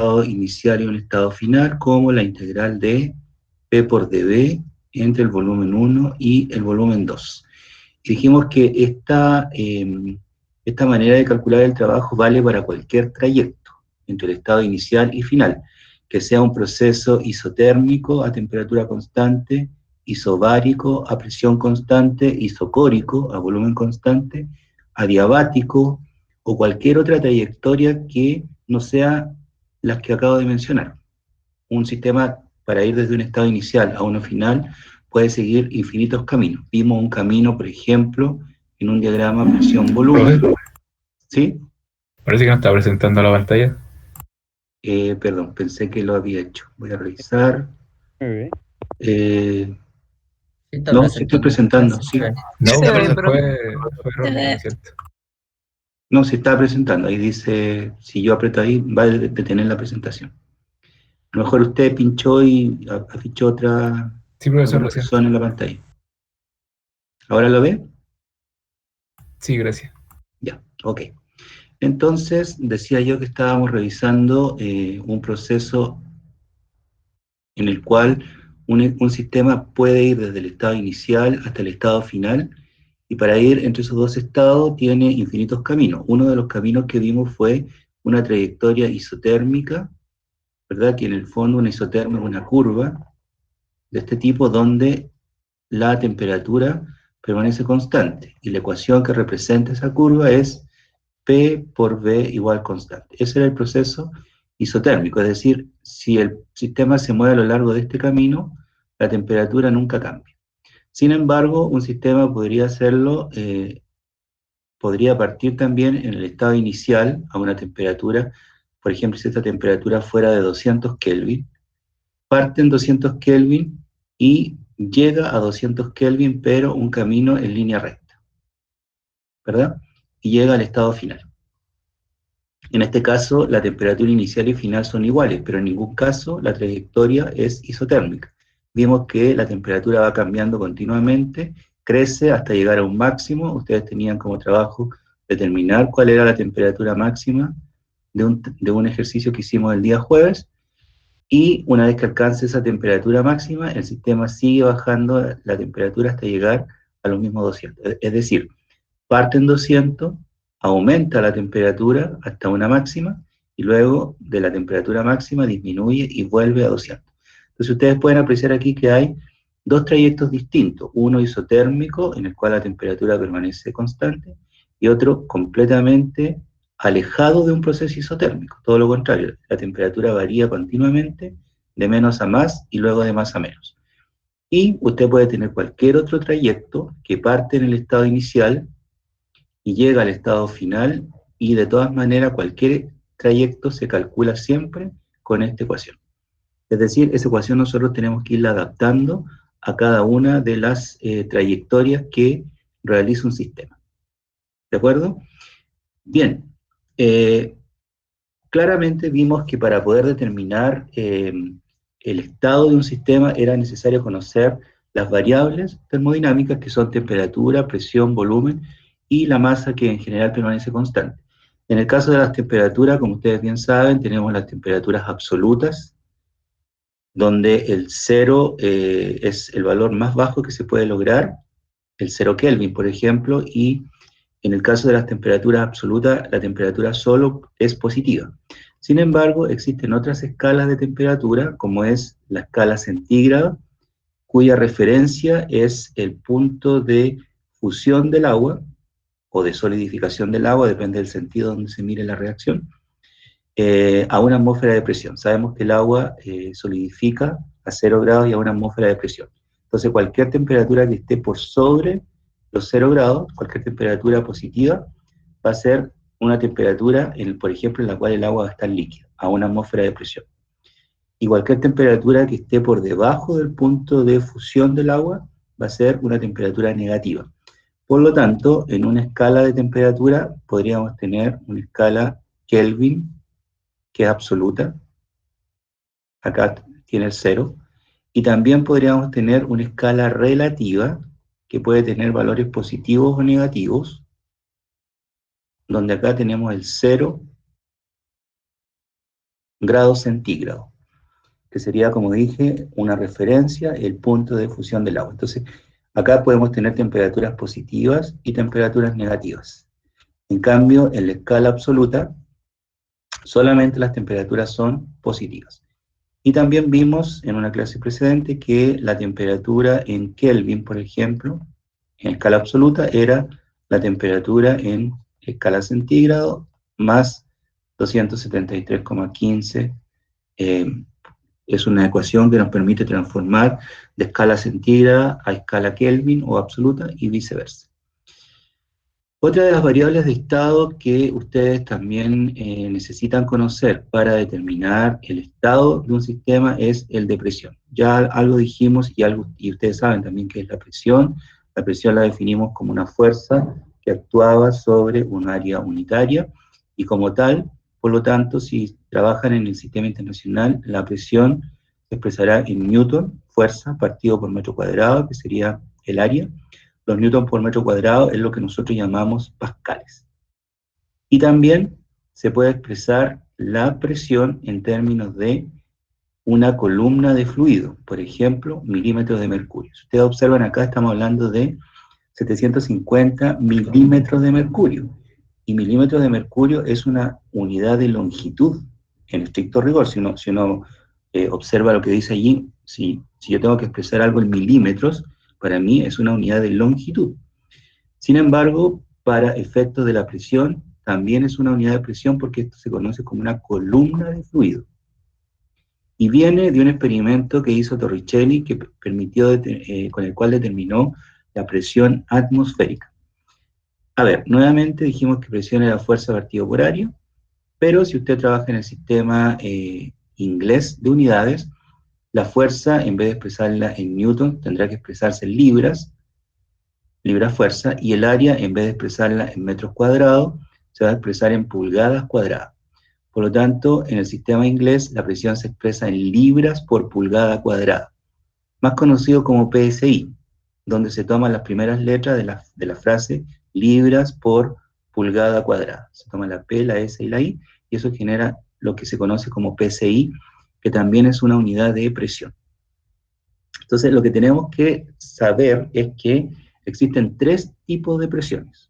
estado inicial y un estado final, como la integral de P por dB entre el volumen 1 y el volumen 2. Y dijimos que esta manera de calcular el trabajo vale para cualquier trayecto entre el estado inicial y final, que sea un proceso isotérmico a temperatura constante, isobárico a presión constante, isocórico a volumen constante, adiabático o cualquier otra trayectoria que no sea las que acabo de mencionar. Un sistema para ir desde un estado inicial a uno final puede seguir infinitos caminos. Vimos un camino, por ejemplo, en un diagrama presión-volumen. ¿Sí? Parece que no está presentando la pantalla. Perdón, pensé que lo había hecho. Voy a revisar. No, sí estoy presentando, sí. No, Se ve, pero fue erróneo, ¿cierto? No, se está presentando. Ahí dice, si yo aprieto ahí, va a detener la presentación. A lo mejor usted pinchó y afichó otra persona en la pantalla. ¿Ahora lo ve? Sí, gracias. Ya, ok. Entonces, decía yo que estábamos revisando un proceso en el cual un sistema puede ir desde el estado inicial hasta el estado final, y para ir entre esos dos estados tiene infinitos caminos. Uno de los caminos que vimos fue una trayectoria isotérmica, ¿verdad? Que en el fondo una isoterma es una curva de este tipo donde la temperatura permanece constante, y la ecuación que representa esa curva es P por V igual constante. Ese era el proceso isotérmico, es decir, si el sistema se mueve a lo largo de este camino, la temperatura nunca cambia. Sin embargo, un sistema podría hacerlo, podría partir también en el estado inicial a una temperatura, por ejemplo, si esta temperatura fuera de 200 Kelvin, parte en 200 Kelvin y llega a 200 Kelvin, pero un camino en línea recta, ¿verdad? Y llega al estado final. En este caso, la temperatura inicial y final son iguales, pero en ningún caso la trayectoria es isotérmica. Vimos que la temperatura va cambiando continuamente, crece hasta llegar a un máximo. Ustedes tenían como trabajo determinar cuál era la temperatura máxima de un ejercicio que hicimos el día jueves, y una vez que alcance esa temperatura máxima, el sistema sigue bajando la temperatura hasta llegar a los mismos 200. Es decir, parte en 200, aumenta la temperatura hasta una máxima, y luego de la temperatura máxima disminuye y vuelve a 200. Entonces ustedes pueden apreciar aquí que hay dos trayectos distintos, uno isotérmico, en el cual la temperatura permanece constante, y otro completamente alejado de un proceso isotérmico. Todo lo contrario, la temperatura varía continuamente de menos a más y luego de más a menos. Y usted puede tener cualquier otro trayecto que parte en el estado inicial y llega al estado final, y de todas maneras cualquier trayecto se calcula siempre con esta ecuación. Es decir, esa ecuación nosotros tenemos que irla adaptando a cada una de las trayectorias que realiza un sistema. ¿De acuerdo? Bien, claramente vimos que para poder determinar el estado de un sistema era necesario conocer las variables termodinámicas, que son temperatura, presión, volumen y la masa, que en general permanece constante. En el caso de las temperaturas, como ustedes bien saben, tenemos las temperaturas absolutas, donde el cero es el valor más bajo que se puede lograr, el 0 Kelvin, por ejemplo, y en el caso de las temperaturas absolutas, la temperatura solo es positiva. Sin embargo, existen otras escalas de temperatura, como es la escala centígrada, cuya referencia es el punto de fusión del agua, o de solidificación del agua, depende del sentido donde se mire la reacción, a una atmósfera de presión. Sabemos que el agua solidifica a 0 grados y a una atmósfera de presión. Entonces, cualquier temperatura que esté por sobre los 0 grados, cualquier temperatura positiva, va a ser una temperatura, por ejemplo, en la cual el agua va a estar líquida, a una atmósfera de presión. Y cualquier temperatura que esté por debajo del punto de fusión del agua va a ser una temperatura negativa. Por lo tanto, en una escala de temperatura podríamos tener una escala Kelvin, que es absoluta, acá tiene el 0, y también podríamos tener una escala relativa, que puede tener valores positivos o negativos, donde acá tenemos el 0 grados centígrados, que sería, como dije, una referencia, el punto de fusión del agua. Entonces, acá podemos tener temperaturas positivas y temperaturas negativas. En cambio, en la escala absoluta, solamente las temperaturas son positivas. Y también vimos en una clase precedente que la temperatura en Kelvin, por ejemplo, en escala absoluta, era la temperatura en escala centígrado más 273,15. Es una ecuación que nos permite transformar de escala centígrada a escala Kelvin o absoluta y viceversa. Otra de las variables de estado que ustedes también necesitan conocer para determinar el estado de un sistema es el de presión. Ya algo dijimos y ustedes saben también que es la presión. La presión la definimos como una fuerza que actuaba sobre un área unitaria y como tal, por lo tanto, si trabajan en el sistema internacional, la presión se expresará en newton, fuerza, partido por metro cuadrado, que sería el área. Los newtons por metro cuadrado es lo que nosotros llamamos pascales. Y también se puede expresar la presión en términos de una columna de fluido, por ejemplo, milímetros de mercurio. Si ustedes observan acá, estamos hablando de 750 milímetros de mercurio. Y milímetros de mercurio es una unidad de longitud, en estricto rigor. Si uno observa lo que dice allí, si yo tengo que expresar algo en milímetros, para mí es una unidad de longitud. Sin embargo, para efectos de la presión, también es una unidad de presión porque esto se conoce como una columna de fluido. Y viene de un experimento que hizo Torricelli que con el cual determinó la presión atmosférica. A ver, nuevamente dijimos que presión era fuerza partido por área, pero si usted trabaja en el sistema inglés de unidades, la fuerza, en vez de expresarla en newton, tendrá que expresarse en libras fuerza, y el área, en vez de expresarla en metros cuadrados, se va a expresar en pulgadas cuadradas. Por lo tanto, en el sistema inglés, la presión se expresa en libras por pulgada cuadrada, más conocido como PSI, donde se toman las primeras letras de la frase libras por pulgada cuadrada. Se toma la P, la S y la I, y eso genera lo que se conoce como PSI, que también es una unidad de presión. Entonces, lo que tenemos que saber es que existen tres tipos de presiones.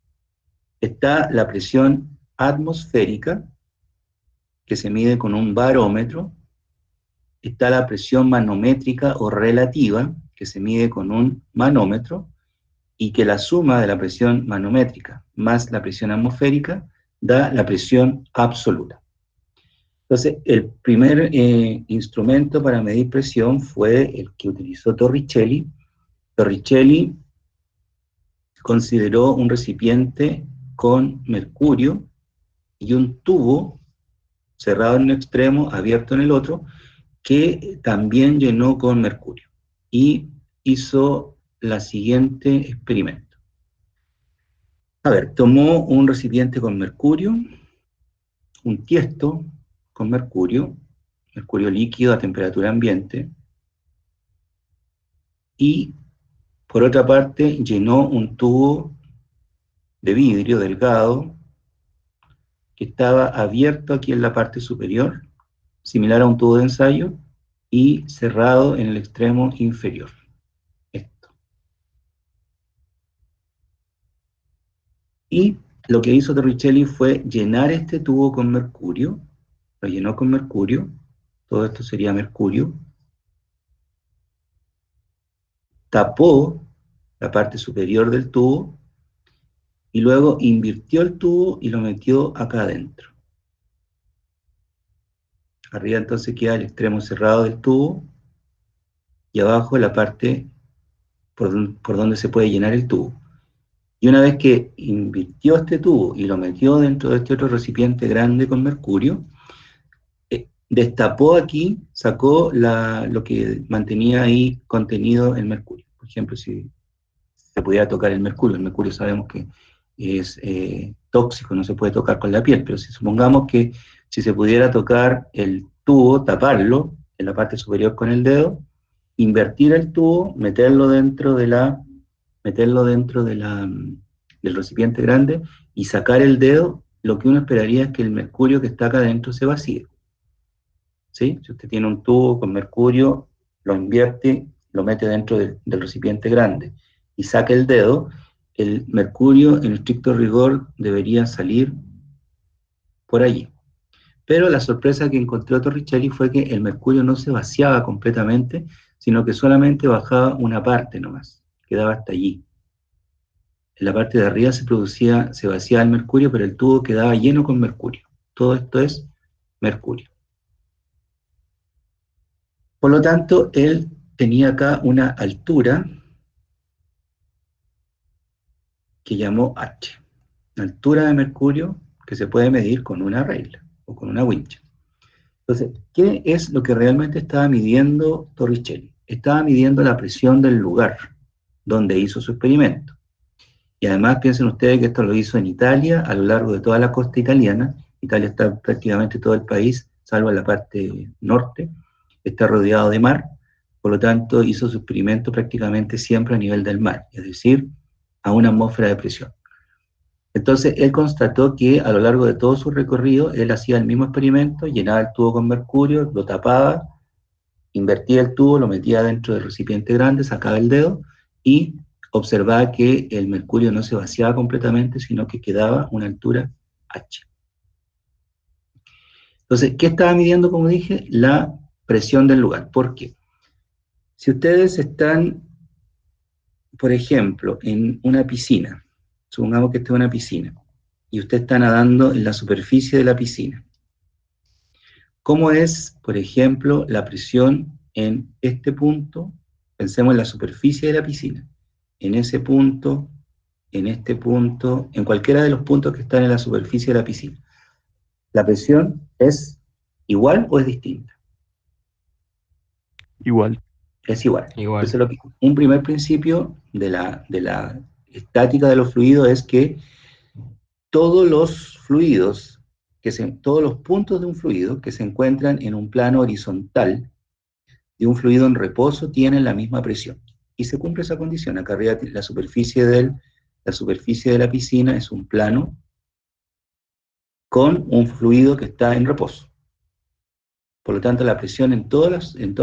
Está la presión atmosférica, que se mide con un barómetro. Está la presión manométrica o relativa, que se mide con un manómetro, y que la suma de la presión manométrica más la presión atmosférica da la presión absoluta. Entonces, el primer instrumento para medir presión fue el que utilizó Torricelli. Torricelli consideró un recipiente con mercurio y un tubo cerrado en un extremo, abierto en el otro, que también llenó con mercurio. Y hizo la siguiente experimento. A ver, tomó un recipiente con mercurio, un tiesto con mercurio líquido a temperatura ambiente, y por otra parte llenó un tubo de vidrio delgado que estaba abierto aquí en la parte superior, similar a un tubo de ensayo, y cerrado en el extremo inferior. Esto. Y lo que hizo Torricelli fue llenar este tubo con mercurio, lo llenó con mercurio, todo esto sería mercurio, tapó la parte superior del tubo, y luego invirtió el tubo y lo metió acá adentro. Arriba entonces queda el extremo cerrado del tubo, y abajo la parte por donde se puede llenar el tubo. Y una vez que invirtió este tubo y lo metió dentro de este otro recipiente grande con mercurio, destapó aquí, sacó lo que mantenía ahí contenido el mercurio. Por ejemplo, si se pudiera tocar el mercurio sabemos que es tóxico, no se puede tocar con la piel, pero si supongamos que si se pudiera tocar el tubo, taparlo en la parte superior con el dedo, invertir el tubo, meterlo dentro del recipiente grande y sacar el dedo, lo que uno esperaría es que el mercurio que está acá adentro se vacíe. ¿sí? Si usted tiene un tubo con mercurio, lo invierte, lo mete dentro del recipiente grande y saca el dedo, el mercurio en estricto rigor debería salir por allí. Pero la sorpresa que encontró Torricelli fue que el mercurio no se vaciaba completamente, sino que solamente bajaba una parte nomás, quedaba hasta allí. En la parte de arriba se vaciaba el mercurio, pero el tubo quedaba lleno con mercurio. Todo esto es mercurio. Por lo tanto, él tenía acá una altura que llamó H, una altura de mercurio que se puede medir con una regla o con una wincha. Entonces, ¿qué es lo que realmente estaba midiendo Torricelli? Estaba midiendo la presión del lugar donde hizo su experimento. Y además piensen ustedes que esto lo hizo en Italia, a lo largo de toda la costa italiana. Italia está prácticamente todo el país, salvo la parte norte, está rodeado de mar, por lo tanto hizo su experimento prácticamente siempre a nivel del mar, es decir, a una atmósfera de presión. Entonces él constató que a lo largo de todo su recorrido, él hacía el mismo experimento, llenaba el tubo con mercurio, lo tapaba, invertía el tubo, lo metía dentro del recipiente grande, sacaba el dedo y observaba que el mercurio no se vaciaba completamente, sino que quedaba a una altura H. Entonces, ¿qué estaba midiendo, como dije? La presión del lugar. ¿Por qué? Si ustedes están, por ejemplo, en una piscina, supongamos que esta es una piscina, y usted está nadando en la superficie de la piscina, ¿cómo es, por ejemplo, la presión en este punto? Pensemos en la superficie de la piscina, en ese punto, en este punto, en cualquiera de los puntos que están en la superficie de la piscina. ¿La presión es igual o es distinta? Igual. Es igual. Igual. Entonces, un primer principio de la estática de los fluidos es que todos los fluidos, todos los puntos de un fluido que se encuentran en un plano horizontal de un fluido en reposo tienen la misma presión. Y se cumple esa condición. Acá arriba la superficie de la piscina es un plano con un fluido que está en reposo. Por lo tanto, la presión en toda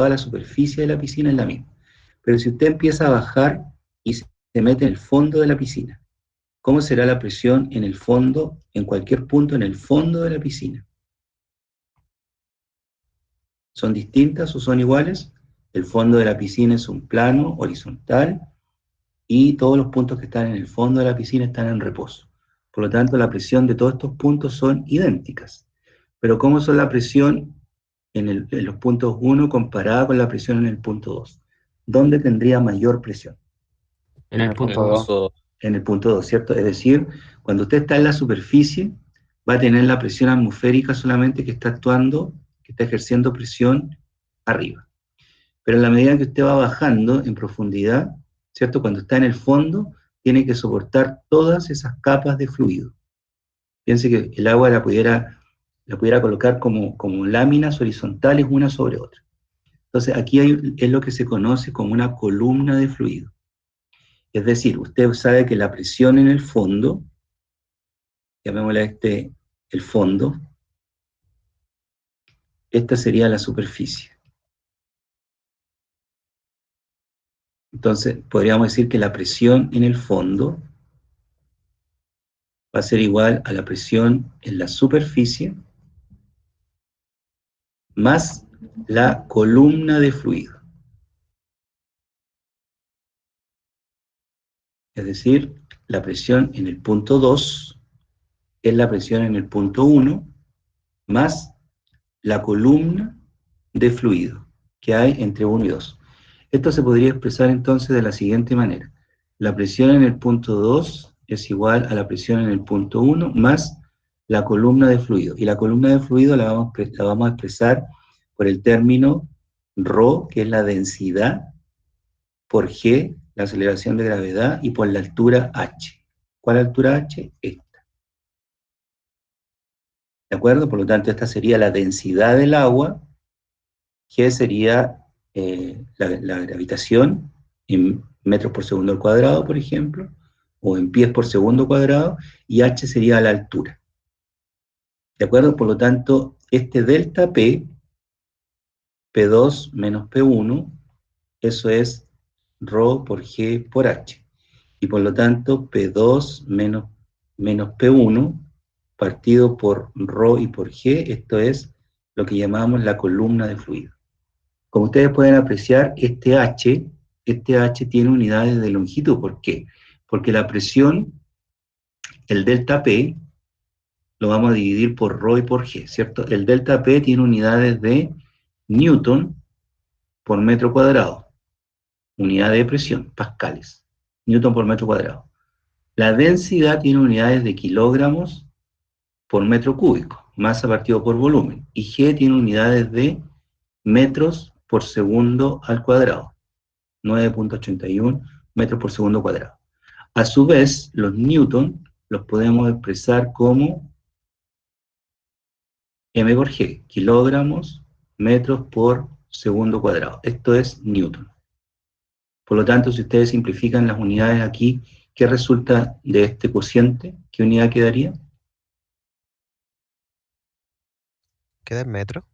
la superficie de la piscina es la misma. Pero si usted empieza a bajar y se mete en el fondo de la piscina, ¿cómo será la presión en el fondo, en cualquier punto en el fondo de la piscina? ¿Son distintas o son iguales? El fondo de la piscina es un plano horizontal y todos los puntos que están en el fondo de la piscina están en reposo. Por lo tanto, la presión de todos estos puntos son idénticas. Pero ¿cómo son la presión en los puntos 1 comparada con la presión en el punto 2? ¿Dónde tendría mayor presión? En el punto 2. En el punto 2, ¿cierto? Es decir, cuando usted está en la superficie, va a tener la presión atmosférica solamente que está actuando, que está ejerciendo presión arriba. Pero en la medida que usted va bajando en profundidad, ¿cierto? Cuando está en el fondo, tiene que soportar todas esas capas de fluido. Piense que el agua la pudiera colocar como láminas horizontales una sobre otra. Entonces, aquí es lo que se conoce como una columna de fluido. Es decir, usted sabe que la presión en el fondo, llamémosle el fondo, esta sería la superficie. Entonces, podríamos decir que la presión en el fondo va a ser igual a la presión en la superficie más la columna de fluido. Es decir, la presión en el punto 2 es la presión en el punto 1 más la columna de fluido que hay entre 1 y 2. Esto se podría expresar entonces de la siguiente manera. La presión en el punto 2 es igual a la presión en el punto 1 más la columna de fluido. Y la columna de fluido la vamos a expresar por el término ρ, que es la densidad, por g, la aceleración de gravedad, y por la altura h. ¿Cuál altura h? Esta. ¿De acuerdo? Por lo tanto, esta sería la densidad del agua, g sería la gravitación en metros por segundo al cuadrado, por ejemplo, o en pies por segundo cuadrado, y h sería la altura. ¿De acuerdo? Por lo tanto, este delta P P2 menos P1, eso es ρ por G por H. Y por lo tanto, P2 menos P1 partido por ρ y por G, esto es lo que llamamos la columna de fluido. Como ustedes pueden apreciar, este H tiene unidades de longitud. ¿Por qué? Porque la presión, el delta P, lo vamos a dividir por ρ y por G, ¿cierto? El delta P tiene unidades de Newton por metro cuadrado, unidad de presión, pascales, Newton por metro cuadrado. La densidad tiene unidades de kilogramos por metro cúbico, masa partido por volumen, y G tiene unidades de metros por segundo al cuadrado, 9.81 metros por segundo cuadrado. A su vez, los newton los podemos expresar como m por g, kilogramos, metros por segundo cuadrado. Esto es newton. Por lo tanto, si ustedes simplifican las unidades aquí, ¿qué resulta de este cociente? ¿Qué unidad quedaría? ¿Queda en metro?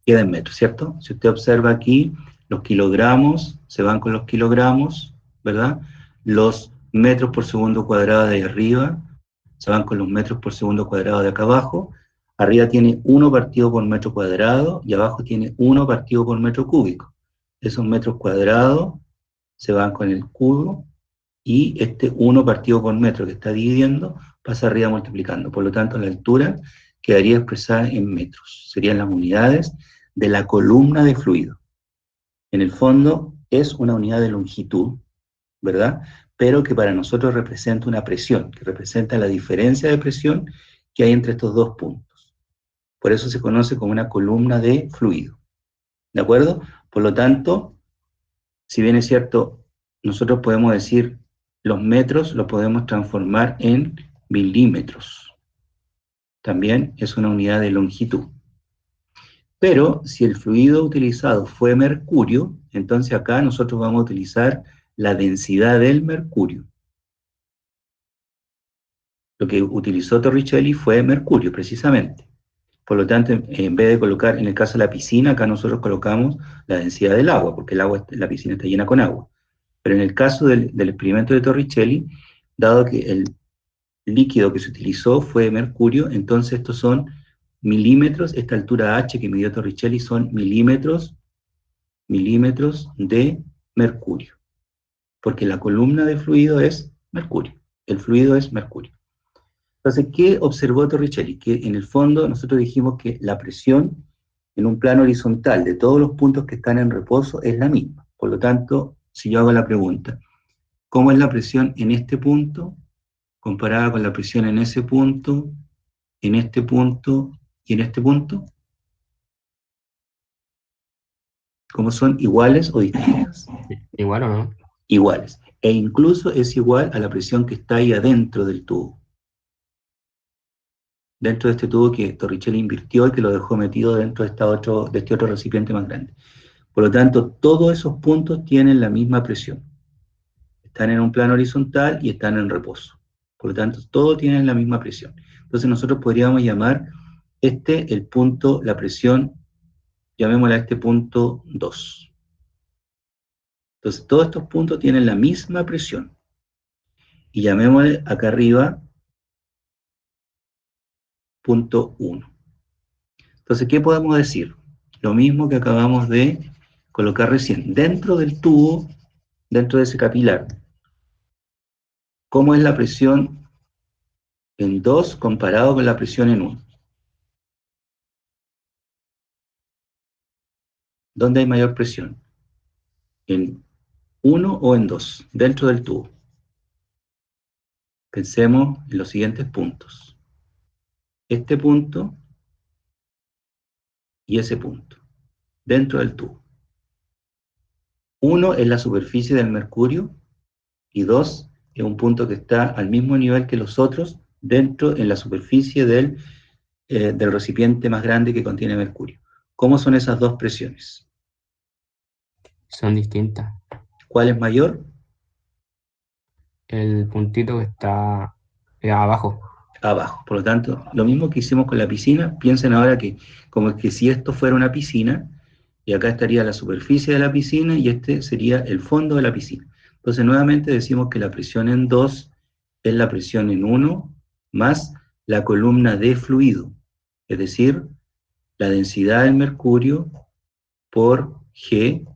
Queda en metros, ¿cierto? Si usted observa aquí, los kilogramos se van con los kilogramos, ¿verdad? Los metros por segundo cuadrado de ahí arriba se van con los metros por segundo cuadrado de acá abajo. Arriba tiene 1 partido por metro cuadrado y abajo tiene 1 partido por metro cúbico. Esos metros cuadrados se van con el cubo y este 1 partido por metro que está dividiendo pasa arriba multiplicando. Por lo tanto, la altura quedaría expresada en metros. Serían las unidades de la columna de fluido. En el fondo es una unidad de longitud, ¿verdad? Pero que para nosotros representa una presión, que representa la diferencia de presión que hay entre estos dos puntos. Por eso se conoce como una columna de fluido. ¿De acuerdo? Por lo tanto, si bien es cierto, nosotros podemos decir los metros los podemos transformar en milímetros. También es una unidad de longitud. Pero si el fluido utilizado fue mercurio, entonces acá nosotros vamos a utilizar la densidad del mercurio. Lo que utilizó Torricelli fue mercurio, precisamente. Por lo tanto, en vez de colocar, en el caso de la piscina, acá nosotros colocamos la densidad del agua, porque la piscina está llena con agua. Pero en el caso del experimento de Torricelli, dado que el líquido que se utilizó fue mercurio, entonces estos son milímetros, esta altura H que midió Torricelli son milímetros de mercurio. Porque la columna de fluido es mercurio, el fluido es mercurio. Entonces, ¿qué observó Torricelli? Que en el fondo nosotros dijimos que la presión en un plano horizontal de todos los puntos que están en reposo es la misma. Por lo tanto, si yo hago la pregunta, ¿cómo es la presión en este punto comparada con la presión en ese punto, en este punto y en este punto? ¿Cómo son iguales o distintas? ¿Igual o no? Iguales. E incluso es igual a la presión que está ahí adentro del tubo. Dentro de este tubo que Torricelli invirtió y que lo dejó metido dentro de este otro recipiente más grande. Por lo tanto, todos esos puntos tienen la misma presión. Están en un plano horizontal y están en reposo. Por lo tanto, todos tienen la misma presión. Entonces nosotros podríamos llamar el punto, la presión, llamémosla este punto 2. Entonces, todos estos puntos tienen la misma presión. Y llamémosle acá arriba punto 1. Entonces, ¿qué podemos decir? Lo mismo que acabamos de colocar recién. Dentro del tubo, dentro de ese capilar, ¿cómo es la presión en 2 comparado con la presión en 1? ¿Dónde hay mayor presión? ¿En 1 o en 2? Dentro del tubo. Pensemos en los siguientes puntos. Este punto y ese punto, dentro del tubo. 1 es la superficie del mercurio y 2 es un punto que está al mismo nivel que los otros dentro en la superficie del recipiente más grande que contiene mercurio. ¿Cómo son esas dos presiones? Son distintas. ¿Cuál es mayor? El puntito que está abajo. Abajo. Por lo tanto, lo mismo que hicimos con la piscina, piensen ahora que como que si esto fuera una piscina, y acá estaría la superficie de la piscina, y este sería el fondo de la piscina. Entonces, nuevamente decimos que la presión en 2 es la presión en 1 más la columna de fluido, es decir, la densidad del mercurio por G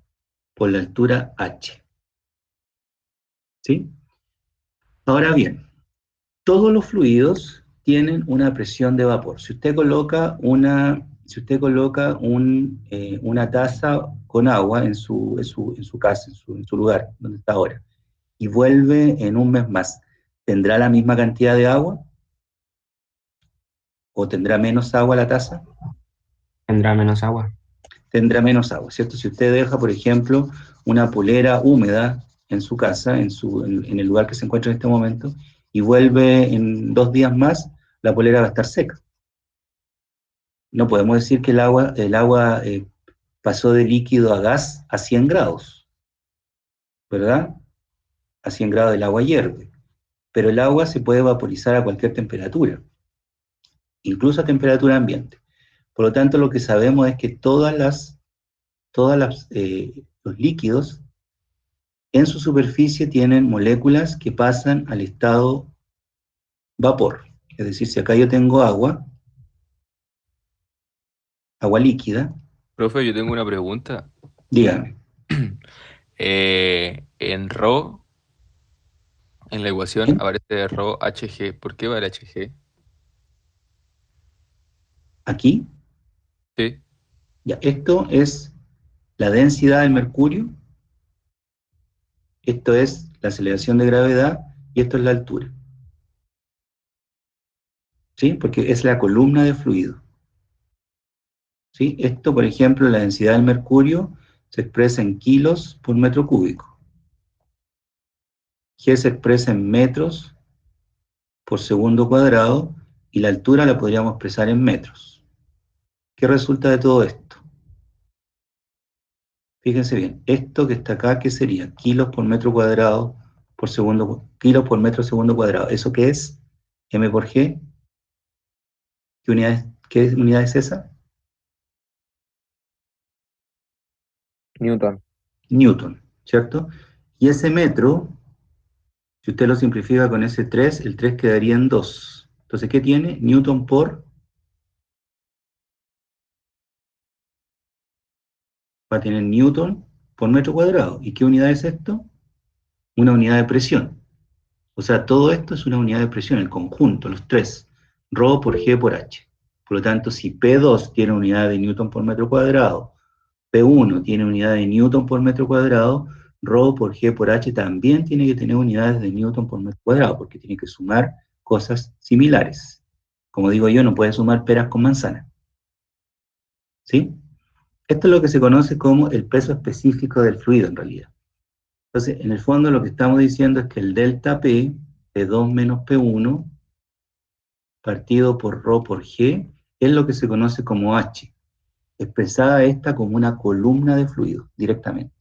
por la altura H. ¿Sí? Ahora bien, todos los fluidos tienen una presión de vapor. Si usted coloca una taza con agua en su casa, en su lugar, donde está ahora, y vuelve en un mes más, ¿tendrá la misma cantidad de agua? ¿O tendrá menos agua la taza? Tendrá menos agua. Tendrá menos agua, ¿cierto? Si usted deja, por ejemplo, una polera húmeda en su casa, en el lugar que se encuentra en este momento, y vuelve en 2 días más, la polera va a estar seca. No podemos decir que el agua pasó de líquido a gas a 100 grados, ¿verdad? A 100 grados el agua hierve, pero el agua se puede vaporizar a cualquier temperatura, incluso a temperatura ambiente. Por lo tanto, lo que sabemos es que los líquidos en su superficie tienen moléculas que pasan al estado vapor. Es decir, si acá yo tengo agua líquida, Profe, yo tengo una pregunta. dígame, En Rho, en la ecuación, ¿sí? aparece Rho HG. ¿Por qué vale HG? Aquí, Sí. ya, esto es la densidad del mercurio, esto es la aceleración de gravedad y esto es la altura. ¿Sí? Porque es la columna de fluido. ¿Sí? Esto, por ejemplo, la densidad del mercurio se expresa en kilos por metro cúbico. G se expresa en metros por segundo cuadrado y la altura la podríamos expresar en metros. ¿Qué resulta de todo esto? Fíjense bien, esto que está acá, ¿qué sería? Kilos por metro cuadrado por segundo, kilos por metro segundo cuadrado. ¿Eso qué es? M por G. ¿Qué unidad es esa? Newton. Newton, ¿cierto? Y ese metro, si usted lo simplifica con ese 3, el 3 quedaría en 2. Entonces, ¿qué tiene? Newton por... Va a tener Newton por metro cuadrado. ¿Y qué unidad es esto? Una unidad de presión. O sea, todo esto es una unidad de presión, el conjunto, los tres. Rho por G por H. Por lo tanto, si P2 tiene unidad de Newton por metro cuadrado, P1 tiene unidad de Newton por metro cuadrado, Rho por G por H también tiene que tener unidades de Newton por metro cuadrado, porque tiene que sumar cosas similares. Como digo yo, no puede sumar peras con manzanas. ¿Sí? Esto es lo que se conoce como el peso específico del fluido, en realidad. Entonces, en el fondo lo que estamos diciendo es que el delta P, P2 menos P1, partido por Rho por G, es lo que se conoce como H, expresada esta como una columna de fluido, directamente.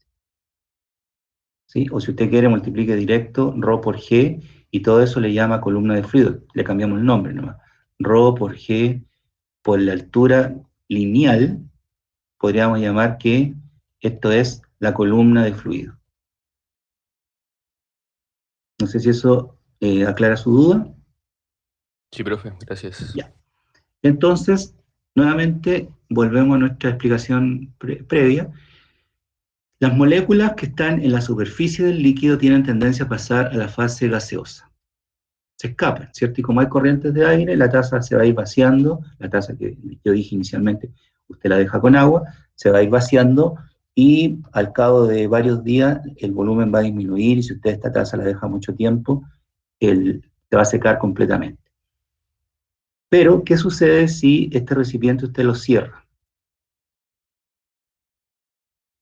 ¿Sí? O si usted quiere, multiplique directo Rho por G, y todo eso le llama columna de fluido, le cambiamos el nombre nomás. Rho por G por la altura lineal, podríamos llamar que esto es la columna de fluido. No sé si eso aclara su duda. Sí, profe, gracias. Ya. Entonces, nuevamente, volvemos a nuestra explicación previa. Las moléculas que están en la superficie del líquido tienen tendencia a pasar a la fase gaseosa. Se escapan, ¿cierto? Y como hay corrientes de aire, la taza se va a ir vaciando, la taza que yo dije inicialmente, usted la deja con agua, se va a ir vaciando y al cabo de varios días el volumen va a disminuir y si usted esta taza la deja mucho tiempo, se va a secar completamente. Pero, ¿qué sucede si este recipiente usted lo cierra?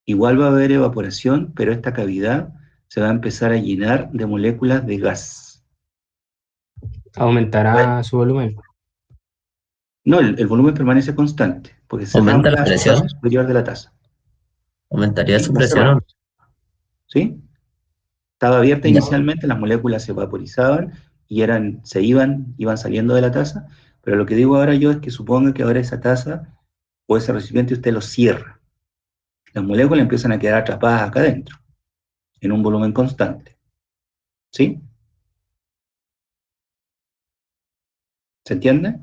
Igual va a haber evaporación, pero esta cavidad se va a empezar a llenar de moléculas de gas. Aumentará su volumen. No, el volumen permanece constante, porque cerramos ¿Aumenta la la presión? fase superior de la taza. ¿Aumentaría ¿Sí? su La presión o no? cerramos. ¿Sí? Estaba abierta Ya. inicialmente, las moléculas se vaporizaban y iban saliendo de la taza, pero lo que digo ahora yo es que suponga que ahora esa taza o ese recipiente usted lo cierra. Las moléculas empiezan a quedar atrapadas acá adentro, en un volumen constante. ¿Sí? ¿Se entiende?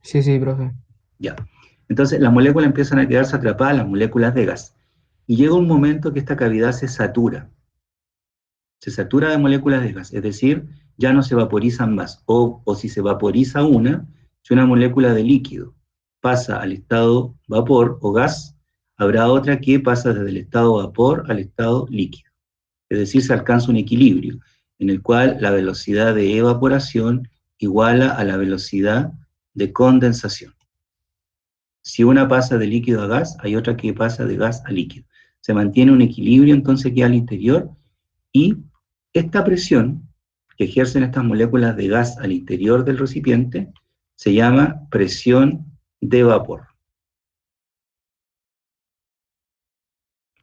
Sí, sí, profe. Ya. Entonces, las moléculas empiezan a quedarse atrapadas, las moléculas de gas. Y llega un momento que esta cavidad se satura. Se satura de moléculas de gas, es decir, ya no se vaporizan más. O si se vaporiza una, si una molécula de líquido pasa al estado vapor o gas, habrá otra que pasa desde el estado vapor al estado líquido. Es decir, se alcanza un equilibrio en el cual la velocidad de evaporación iguala a la velocidad de condensación. Si una pasa de líquido a gas, hay otra que pasa de gas a líquido. Se mantiene un equilibrio entonces que al interior, y esta presión que ejercen estas moléculas de gas al interior del recipiente se llama presión de vapor.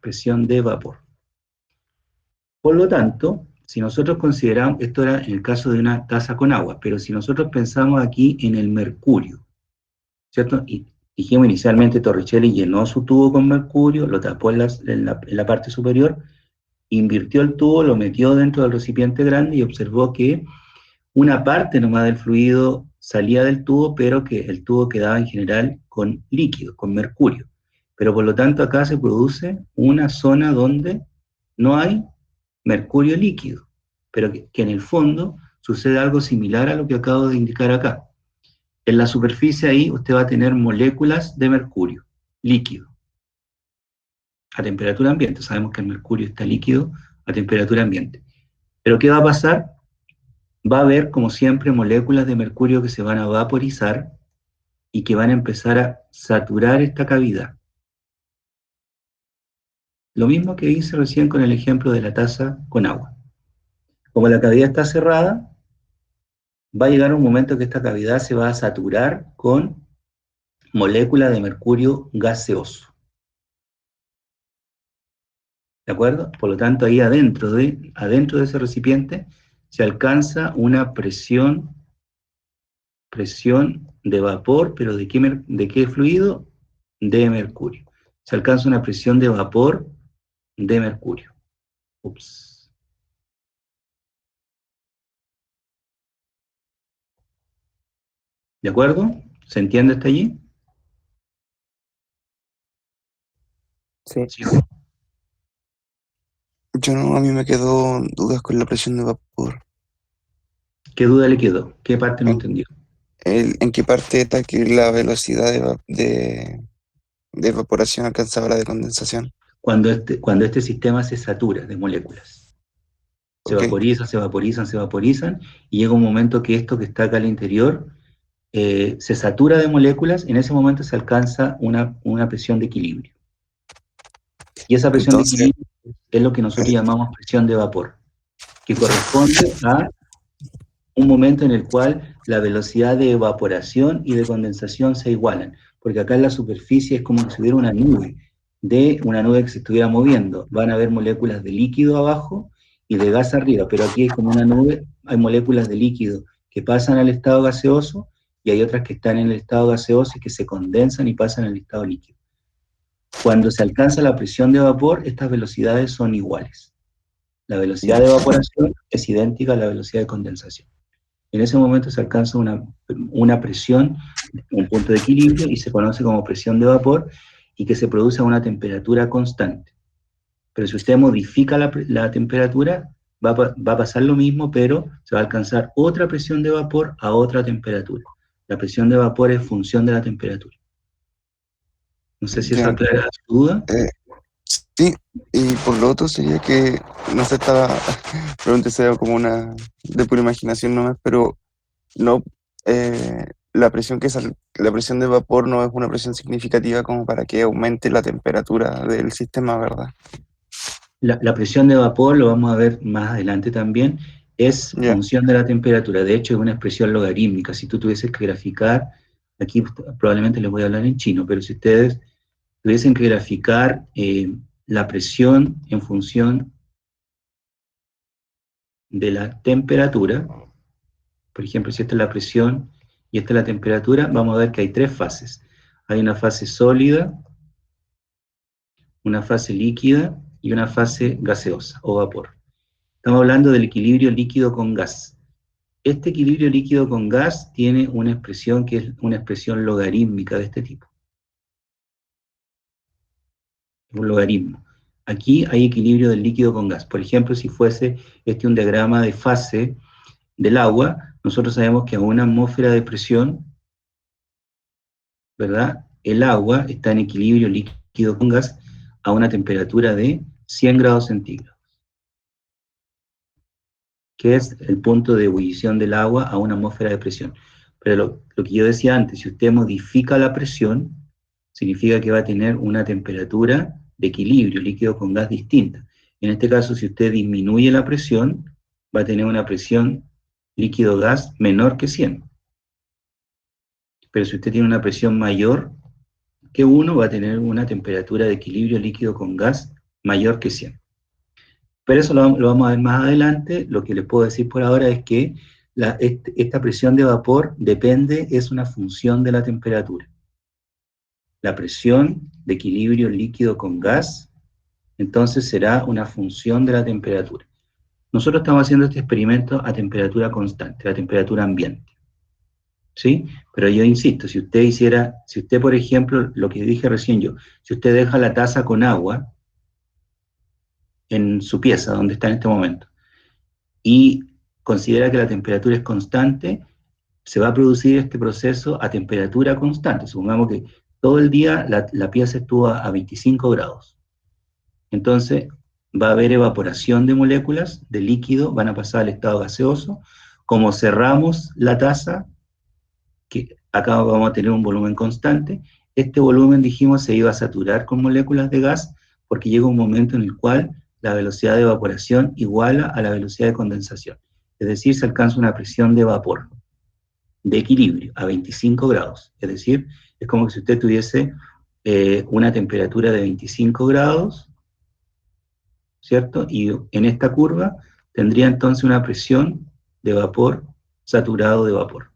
Presión de vapor. Por lo tanto, si nosotros consideramos, esto era en el caso de una taza con agua, pero si nosotros pensamos aquí en el mercurio, ¿cierto? Y dijimos inicialmente Torricelli llenó su tubo con mercurio, lo tapó en la parte superior, invirtió el tubo, lo metió dentro del recipiente grande y observó que una parte nomás del fluido salía del tubo, pero que el tubo quedaba en general con líquido, con mercurio. Pero por lo tanto acá se produce una zona donde no hay mercurio líquido, pero que en el fondo sucede algo similar a lo que acabo de indicar acá. En la superficie ahí usted va a tener moléculas de mercurio líquido a temperatura ambiente. Sabemos que el mercurio está líquido a temperatura ambiente. Pero ¿qué va a pasar? Va a haber, como siempre, moléculas de mercurio que se van a vaporizar y que van a empezar a saturar esta cavidad. Lo mismo que hice recién con el ejemplo de la taza con agua. Como la cavidad está cerrada, va a llegar un momento que esta cavidad se va a saturar con moléculas de mercurio gaseoso. ¿De acuerdo? Por lo tanto, ahí adentro de ese recipiente se alcanza una presión de vapor, pero ¿de qué fluido? De mercurio. Se alcanza una presión de vapor de mercurio. Ups. ¿De acuerdo? ¿Se entiende hasta allí? Sí. Sí. Yo no, a mí me quedó dudas con la presión de vapor. ¿Qué duda le quedó? ¿Qué parte no entendió? ¿En qué parte está que la velocidad de evaporación alcanzaba la de condensación? Cuando este sistema se satura de moléculas. Se Ok. vaporizan, se vaporizan, se vaporizan, y llega un momento que esto que está acá al interior se satura de moléculas. En ese momento se alcanza una presión de equilibrio. Y esa presión de Entonces, equilibrio es lo que nosotros llamamos presión de vapor, que corresponde a un momento en el cual la velocidad de evaporación y de condensación se igualan, porque acá en la superficie es como si hubiera una nube que se estuviera moviendo. Van a haber moléculas de líquido abajo y de gas arriba, pero aquí hay como una nube, hay moléculas de líquido que pasan al estado gaseoso y hay otras que están en el estado gaseoso y que se condensan y pasan al estado líquido. Cuando se alcanza la presión de vapor, estas velocidades son iguales. La velocidad de evaporación es idéntica a la velocidad de condensación. En ese momento se alcanza una presión, un punto de equilibrio, y se conoce como presión de vapor, y que se produce a una temperatura constante. Pero si usted modifica la temperatura, va a pasar lo mismo, pero se va a alcanzar otra presión de vapor a otra temperatura. La presión de vapor es función de la temperatura. No sé si eso ya, aclara su duda. sí, y por lo otro sería que, no sé, probablemente sea como una de pura imaginación nomás, pero no, la presión la presión de vapor no es una presión significativa como para que aumente la temperatura del sistema, ¿verdad? La presión de vapor, lo vamos a ver más adelante también, es Ya, función de la temperatura. De hecho, es una expresión logarítmica. Si tú tuvieses que graficar, aquí probablemente les voy a hablar en chino, pero si ustedes tuviesen que graficar la presión en función de la temperatura, por ejemplo, si esta es la presión y esta es la temperatura, vamos a ver que hay tres fases. Hay una fase sólida, una fase líquida y una fase gaseosa o vapor. Estamos hablando del equilibrio líquido con gas. Este equilibrio líquido con gas tiene una expresión que es una expresión logarítmica de este tipo. Un logaritmo. Aquí hay equilibrio del líquido con gas. Por ejemplo, si fuese un diagrama de fase del agua, nosotros sabemos que a una atmósfera de presión, ¿verdad? El agua está en equilibrio líquido con gas a una temperatura de 100 grados centígrados, que es el punto de ebullición del agua a una atmósfera de presión. Pero lo que yo decía antes, si usted modifica la presión, significa que va a tener una temperatura de equilibrio líquido con gas distinta. En este caso, si usted disminuye la presión, va a tener una presión líquido-gas menor que 100. Pero si usted tiene una presión mayor que 1, va a tener una temperatura de equilibrio líquido con gas mayor que 100. Pero eso lo vamos a ver más adelante. Lo que les puedo decir por ahora es que esta presión de vapor es una función de la temperatura. La presión de equilibrio líquido con gas, entonces será una función de la temperatura. Nosotros estamos haciendo este experimento a temperatura constante, a temperatura ambiente. ¿Sí? Pero yo insisto, si usted, por ejemplo, lo que dije recién yo, si usted deja la taza con agua en su pieza, donde está en este momento, y considera que la temperatura es constante, se va a producir este proceso a temperatura constante. Supongamos que todo el día la pieza estuvo a 25 grados. Entonces, va a haber evaporación de moléculas de líquido, van a pasar al estado gaseoso. Como cerramos la taza, que acá vamos a tener un volumen constante, este volumen, dijimos, se iba a saturar con moléculas de gas, porque llega un momento en el cual la velocidad de evaporación iguala a la velocidad de condensación. Es decir, se alcanza una presión de vapor, de equilibrio, a 25 grados. Es decir, es como si usted tuviese una temperatura de 25 grados, ¿cierto? Y en esta curva tendría entonces una presión de vapor saturado de vapor.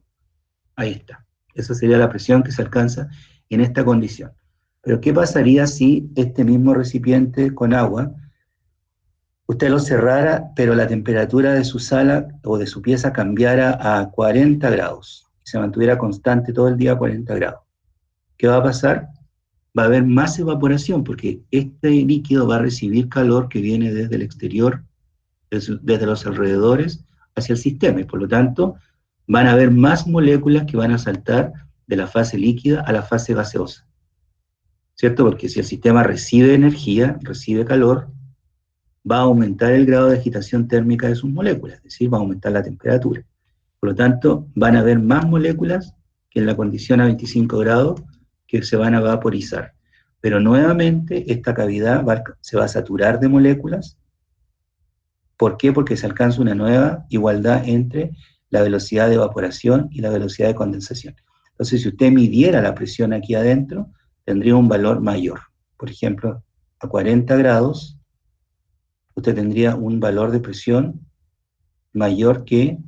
Ahí está. Esa sería la presión que se alcanza en esta condición. Pero ¿qué pasaría si este mismo recipiente con agua, usted lo cerrara, pero la temperatura de su sala o de su pieza cambiara a 40 grados? Y se mantuviera constante todo el día a 40 grados. ¿Qué va a pasar? Va a haber más evaporación, porque este líquido va a recibir calor que viene desde el exterior, desde los alrededores, hacia el sistema, y por lo tanto van a haber más moléculas que van a saltar de la fase líquida a la fase gaseosa, ¿cierto? Porque si el sistema recibe energía, recibe calor, va a aumentar el grado de agitación térmica de sus moléculas, es decir, va a aumentar la temperatura. Por lo tanto, van a haber más moléculas que en la condición a 25 grados que se van a vaporizar. Pero nuevamente esta cavidad se va a saturar de moléculas. ¿Por qué? Porque se alcanza una nueva igualdad entre la velocidad de evaporación y la velocidad de condensación. Entonces, si usted midiera la presión aquí adentro, tendría un valor mayor. Por ejemplo, a 40 grados, usted tendría un valor de presión mayor que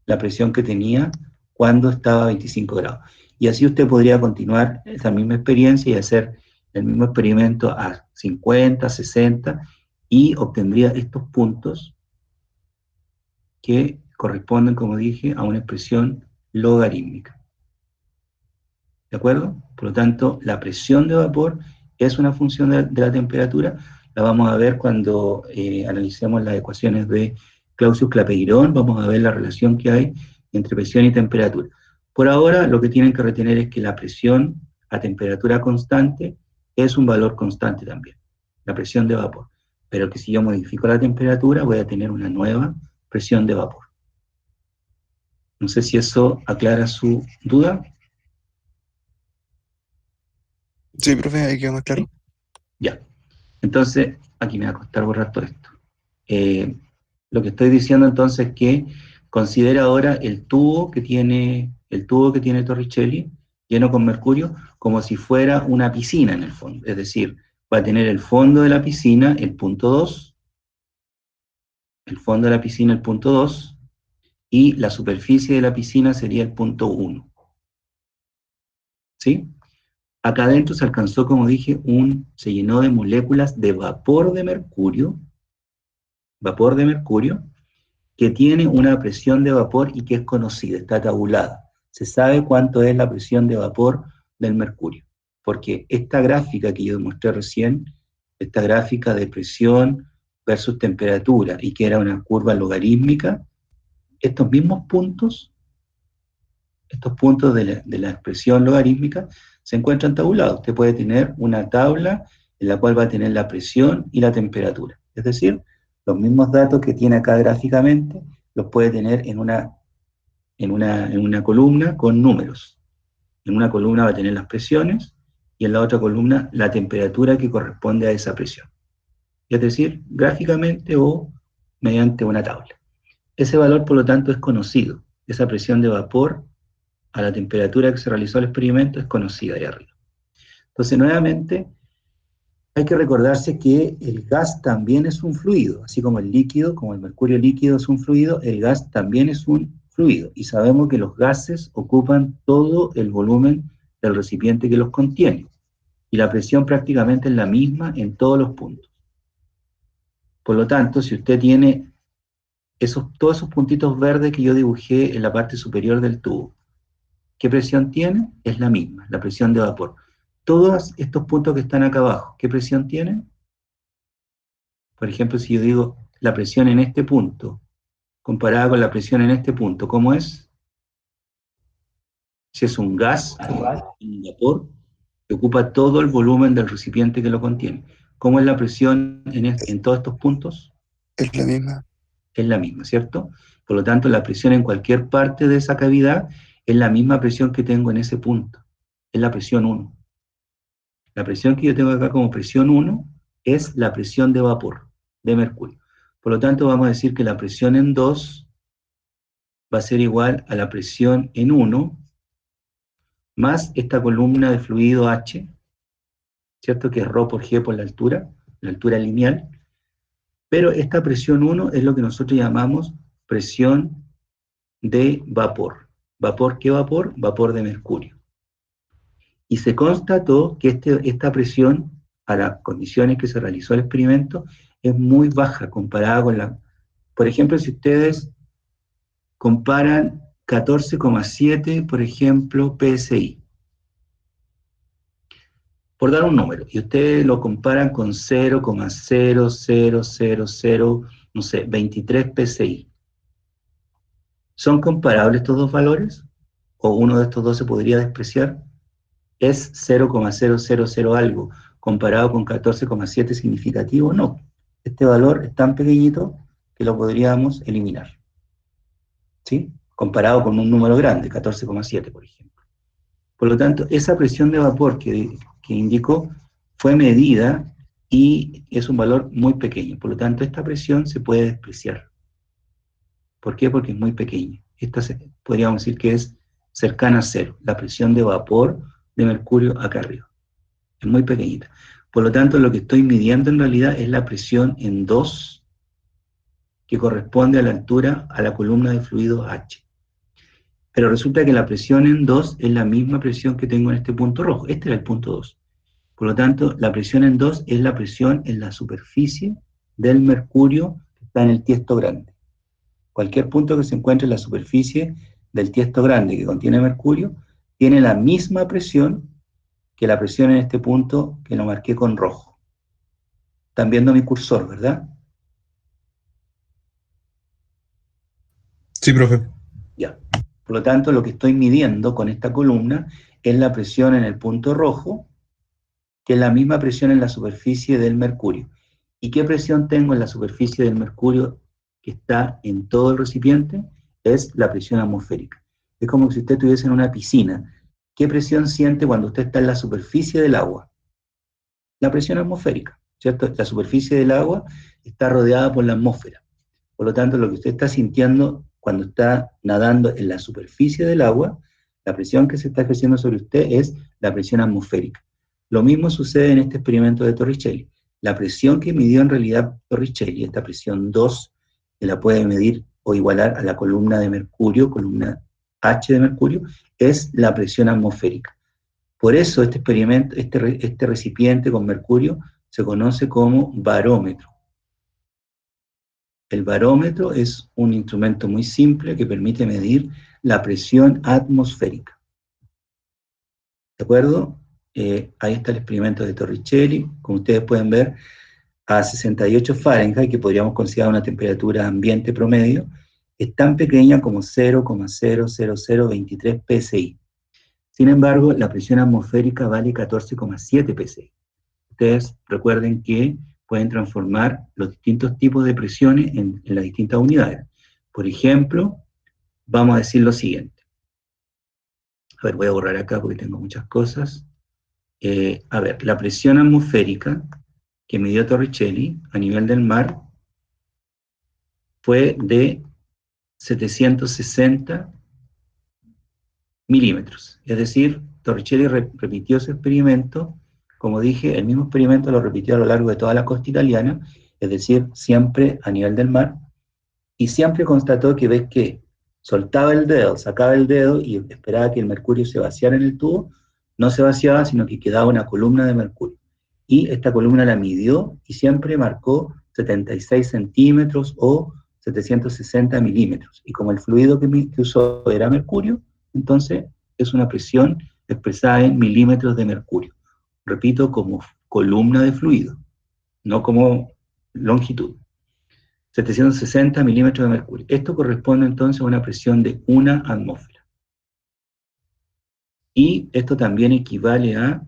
la presión que tenía cuando estaba a 25 grados. Y así usted podría continuar esa misma experiencia y hacer el mismo experimento a 50, 60, y obtendría estos puntos que corresponden, como dije, a una expresión logarítmica. ¿De acuerdo? Por lo tanto, la presión de vapor es una función de la temperatura. La vamos a ver cuando analicemos las ecuaciones de Clausius-Clapeyron. Vamos a ver la relación que hay entre presión y temperatura. Por ahora, lo que tienen que retener es que la presión a temperatura constante es un valor constante también, la presión de vapor. Pero que si yo modifico la temperatura, voy a tener una nueva presión de vapor. No sé si eso aclara su duda. Sí, profe, ahí quedó más claro. Ya. Entonces, aquí me va a costar borrar todo esto. Lo que estoy diciendo entonces es que considera ahora el tubo que tiene Torricelli lleno con mercurio como si fuera una piscina en el fondo. Es decir, va a tener el fondo de la piscina, el punto 2, el fondo de la piscina, el punto 2, y la superficie de la piscina sería el punto 1. ¿Sí? Acá adentro se alcanzó, como dije, se llenó de moléculas de vapor de mercurio, que tiene una presión de vapor y que es conocida, está tabulada. Se sabe cuánto es la presión de vapor del mercurio, porque esta gráfica que yo mostré recién, esta gráfica de presión versus temperatura, y que era una curva logarítmica, estos mismos puntos, de la expresión logarítmica, se encuentran tabulados. Usted puede tener una tabla en la cual va a tener la presión y la temperatura. Es decir, los mismos datos que tiene acá gráficamente, los puede tener en una columna con números. En una columna va a tener las presiones, y en la otra columna la temperatura que corresponde a esa presión. Es decir, gráficamente o mediante una tabla. Ese valor, por lo tanto, es conocido. Esa presión de vapor a la temperatura que se realizó el experimento es conocida ahí arriba. Entonces, nuevamente, hay que recordarse que el gas también es un fluido, así como el líquido, como el mercurio líquido es un fluido, el gas también es un fluido, y sabemos que los gases ocupan todo el volumen del recipiente que los contiene, y la presión prácticamente es la misma en todos los puntos. Por lo tanto, si usted tiene todos esos puntitos verdes que yo dibujé en la parte superior del tubo, ¿qué presión tiene? Es la misma, la presión de vapor. Todos estos puntos que están acá abajo, ¿qué presión tienen? Por ejemplo, si yo digo la presión en este punto, comparada con la presión en este punto, ¿cómo es? Si es un gas, un vapor, que ocupa todo el volumen del recipiente que lo contiene. ¿Cómo es la presión en todos estos puntos? Es la misma. Es la misma, ¿cierto? Por lo tanto, la presión en cualquier parte de esa cavidad es la misma presión que tengo en ese punto. Es la presión 1. La presión que yo tengo acá como presión 1 es la presión de vapor de mercurio. Por lo tanto, vamos a decir que la presión en 2 va a ser igual a la presión en 1 más esta columna de fluido H, ¿cierto? Que es ρ por G por la altura lineal. Pero esta presión 1 es lo que nosotros llamamos presión de vapor. ¿Vapor qué vapor? Vapor de mercurio. Y se constató que esta presión, a las condiciones que se realizó el experimento, es muy baja comparada con la... Por ejemplo, si ustedes comparan 14,7, por ejemplo, PSI, por dar un número, y ustedes lo comparan con 0,0000, no sé, 23 PSI. ¿Son comparables estos dos valores? ¿O uno de estos dos se podría despreciar? ¿Es 0,000 algo comparado con 14,7 significativo? No. Este valor es tan pequeñito que lo podríamos eliminar, ¿sí? Comparado con un número grande, 14,7, por ejemplo. Por lo tanto, esa presión de vapor que indicó fue medida y es un valor muy pequeño. Por lo tanto, esta presión se puede despreciar. ¿Por qué? Porque es muy pequeña. Esta podríamos decir que es cercana a cero, la presión de vapor de mercurio acá arriba. Es muy pequeñita. Por lo tanto, lo que estoy midiendo en realidad es la presión en 2, que corresponde a la altura, a la columna de fluido H. Pero resulta que la presión en 2 es la misma presión que tengo en este punto rojo. Este era el punto 2. Por lo tanto, la presión en 2 es la presión en la superficie del mercurio que está en el tiesto grande. Cualquier punto que se encuentre en la superficie del tiesto grande que contiene mercurio tiene la misma presión que la presión en este punto que lo marqué con rojo. Están viendo mi cursor, ¿verdad? Sí, profe. Ya. Por lo tanto, lo que estoy midiendo con esta columna es la presión en el punto rojo, que es la misma presión en la superficie del mercurio. ¿Y qué presión tengo en la superficie del mercurio que está en todo el recipiente? Es la presión atmosférica. Es como si usted estuviese en una piscina. ¿Qué presión siente cuando usted está en la superficie del agua? La presión atmosférica, ¿cierto? La superficie del agua está rodeada por la atmósfera. Por lo tanto, lo que usted está sintiendo cuando está nadando en la superficie del agua, la presión que se está ejerciendo sobre usted es la presión atmosférica. Lo mismo sucede en este experimento de Torricelli. La presión que midió en realidad Torricelli, esta presión 2, que la puede medir o igualar a la columna de mercurio, columna H de mercurio, es la presión atmosférica. Por eso este experimento, este recipiente con mercurio se conoce como barómetro. El barómetro es un instrumento muy simple que permite medir la presión atmosférica. ¿De acuerdo? Ahí está el experimento de Torricelli. Como ustedes pueden ver, a 68 Fahrenheit, que podríamos considerar una temperatura ambiente promedio, es tan pequeña como 0,00023 psi. Sin embargo, la presión atmosférica vale 14,7 psi. Ustedes recuerden que pueden transformar los distintos tipos de presiones en las distintas unidades. Por ejemplo, vamos a decir lo siguiente. A ver, voy a borrar acá porque tengo muchas cosas. A ver, la presión atmosférica que midió Torricelli a nivel del mar fue de 760 milímetros. Es decir, Torricelli repitió ese experimento. Como dije, el mismo experimento lo repitió a lo largo de toda la costa italiana, es decir, siempre a nivel del mar, y siempre constató que ves que soltaba el dedo, sacaba el dedo y esperaba que el mercurio se vaciara en el tubo, no se vaciaba, sino que quedaba una columna de mercurio. Y esta columna la midió y siempre marcó 76 centímetros o 760 milímetros. Y como el fluido que usó era mercurio, entonces es una presión expresada en milímetros de mercurio. Repito, como columna de fluido, no como longitud. 760 milímetros de mercurio. Esto corresponde entonces a una presión de una atmósfera. Y esto también equivale a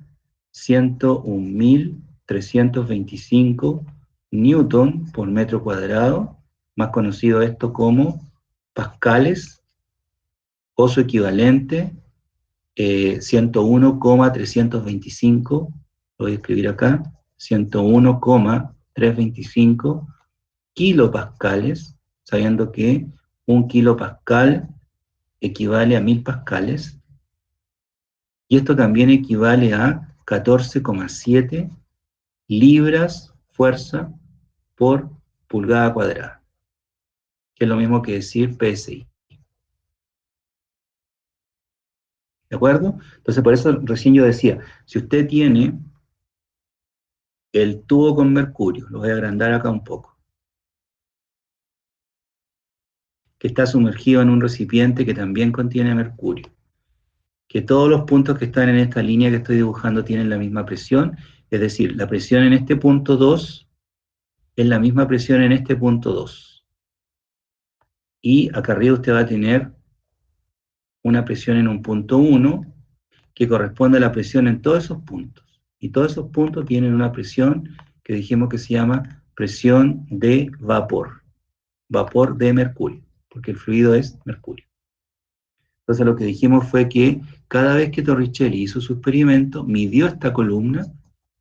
101.325 newton por metro cuadrado, más conocido esto como pascales, o su equivalente, 101,325, lo voy a escribir acá, 101,325 kilopascales, sabiendo que un kilopascal equivale a 1000 pascales, y esto también equivale a 14,7 libras fuerza por pulgada cuadrada, que es lo mismo que decir PSI. ¿De acuerdo? Entonces, por eso recién yo decía, si usted tiene el tubo con mercurio, lo voy a agrandar acá un poco, que está sumergido en un recipiente que también contiene mercurio, que todos los puntos que están en esta línea que estoy dibujando tienen la misma presión, es decir, la presión en este punto 2 es la misma presión en este punto 2. Y acá arriba usted va a tener una presión en un punto 1 que corresponde a la presión en todos esos puntos. Y todos esos puntos tienen una presión que dijimos que se llama presión de vapor de mercurio, porque el fluido es mercurio. Entonces lo que dijimos fue que cada vez que Torricelli hizo su experimento, midió esta columna,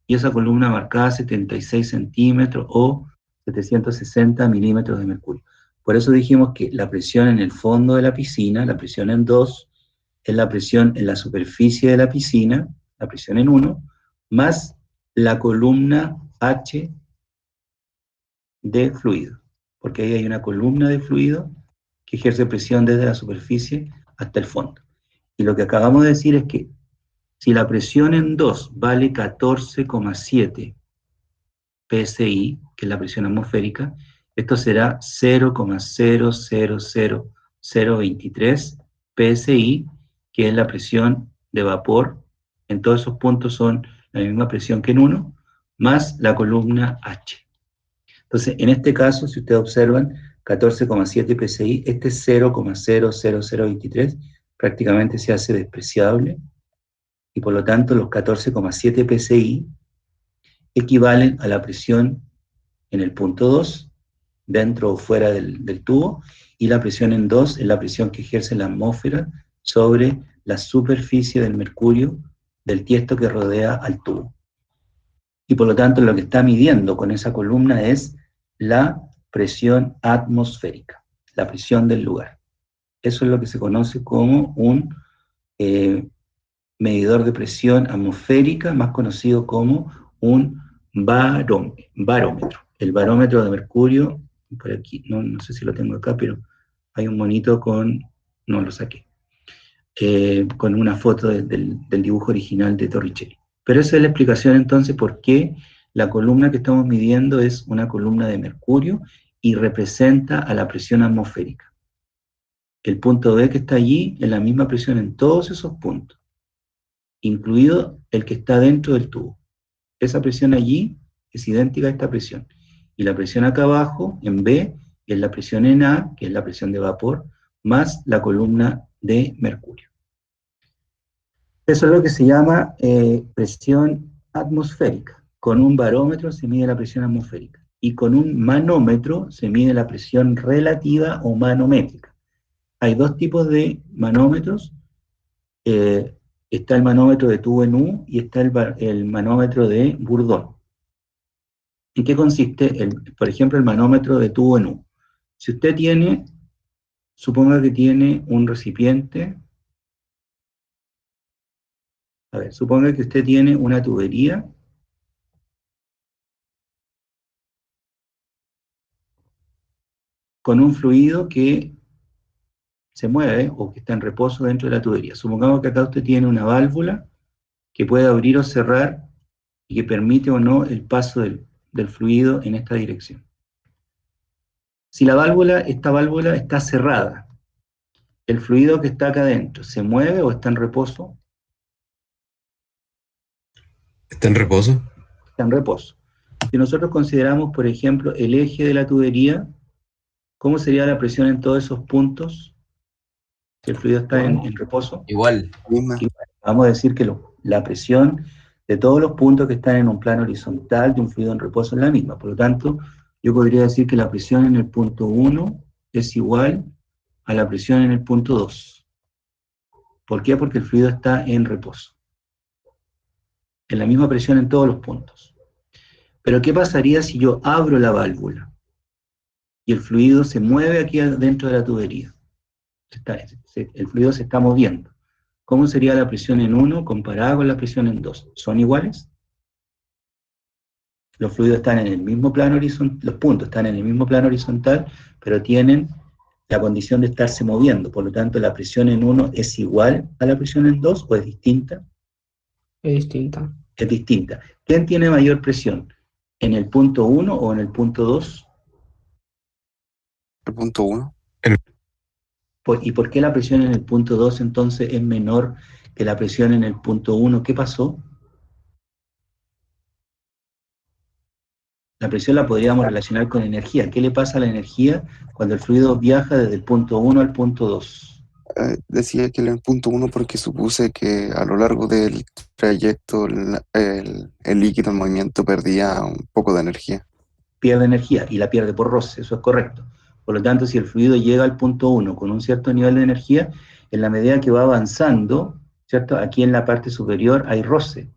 y esa columna marcaba 76 centímetros o 760 milímetros de mercurio. Por eso dijimos que la presión en el fondo de la piscina, la presión en 2, es la presión en la superficie de la piscina, la presión en 1, más la columna H de fluido, porque ahí hay una columna de fluido que ejerce presión desde la superficie hasta el fondo. Y lo que acabamos de decir es que si la presión en 2 vale 14,7 psi, que es la presión atmosférica, esto será 0,000023 psi, que es la presión de vapor. En todos esos puntos son la misma presión que en 1, más la columna H. Entonces, en este caso, si ustedes observan, 14,7 psi, este 0,00023 prácticamente se hace despreciable, y por lo tanto los 14,7 psi equivalen a la presión en el punto 2, dentro o fuera del tubo, y la presión en 2 es la presión que ejerce la atmósfera sobre la superficie del mercurio del tiesto que rodea al tubo. Y por lo tanto lo que está midiendo con esa columna es la presión atmosférica, la presión del lugar. Eso es lo que se conoce como un medidor de presión atmosférica, más conocido como un barómetro. El barómetro de mercurio, por aquí, no sé si lo tengo acá, pero hay un monito con... no lo saqué. con una foto del dibujo original de Torricelli. Pero esa es la explicación entonces por qué la columna que estamos midiendo es una columna de mercurio y representa a la presión atmosférica. El punto B que está allí es la misma presión en todos esos puntos, incluido el que está dentro del tubo. Esa presión allí es idéntica a esta presión. Y la presión acá abajo, en B, es la presión en A, que es la presión de vapor, más la columna de mercurio. Eso es lo que se llama presión atmosférica. Con un barómetro se mide la presión atmosférica. Y con un manómetro se mide la presión relativa o manométrica. Hay dos tipos de manómetros. Está el manómetro de tubo en U y está el manómetro de Bourdon. ¿En qué consiste, por ejemplo, el manómetro de tubo en U? Si usted tiene, suponga que tiene un recipiente, suponga que usted tiene una tubería con un fluido que se mueve o que está en reposo dentro de la tubería. Supongamos que acá usted tiene una válvula que puede abrir o cerrar y que permite o no el paso del fluido en esta dirección. Si esta válvula está cerrada, ¿el fluido que está acá adentro se mueve o está en reposo? ¿Está en reposo? Está en reposo. Si nosotros consideramos, por ejemplo, el eje de la tubería, ¿cómo sería la presión en todos esos puntos? Si el fluido está en reposo. Igual. Vamos a decir que la presión de todos los puntos que están en un plano horizontal de un fluido en reposo es la misma. Por lo tanto, yo podría decir que la presión en el punto 1 es igual a la presión en el punto 2. ¿Por qué? Porque el fluido está en reposo. Es la misma presión en todos los puntos. Pero ¿qué pasaría si yo abro la válvula y el fluido se mueve aquí dentro de la tubería? El fluido se está moviendo. ¿Cómo sería la presión en 1 comparada con la presión en 2? ¿Son iguales? Los fluidos están en el mismo plano horizontal, los puntos están en el mismo plano horizontal, pero tienen la condición de estarse moviendo. Por lo tanto, ¿la presión en 1 es igual a la presión en 2 o es distinta? Es distinta. Es distinta. ¿Quién tiene mayor presión? ¿En el punto 1 o en el punto 2? El punto 1. ¿Y por qué la presión en el punto 2 entonces es menor que la presión en el punto 1? ¿Qué pasó? La presión la podríamos relacionar con energía. ¿Qué le pasa a la energía cuando el fluido viaja desde el punto 1 al punto 2? Decía que el punto 1 porque supuse que a lo largo del trayecto el líquido en movimiento perdía un poco de energía. Pierde energía y la pierde por roce, eso es correcto. Por lo tanto, si el fluido llega al punto 1 con un cierto nivel de energía, en la medida que va avanzando, ¿cierto? Aquí en la parte superior hay roce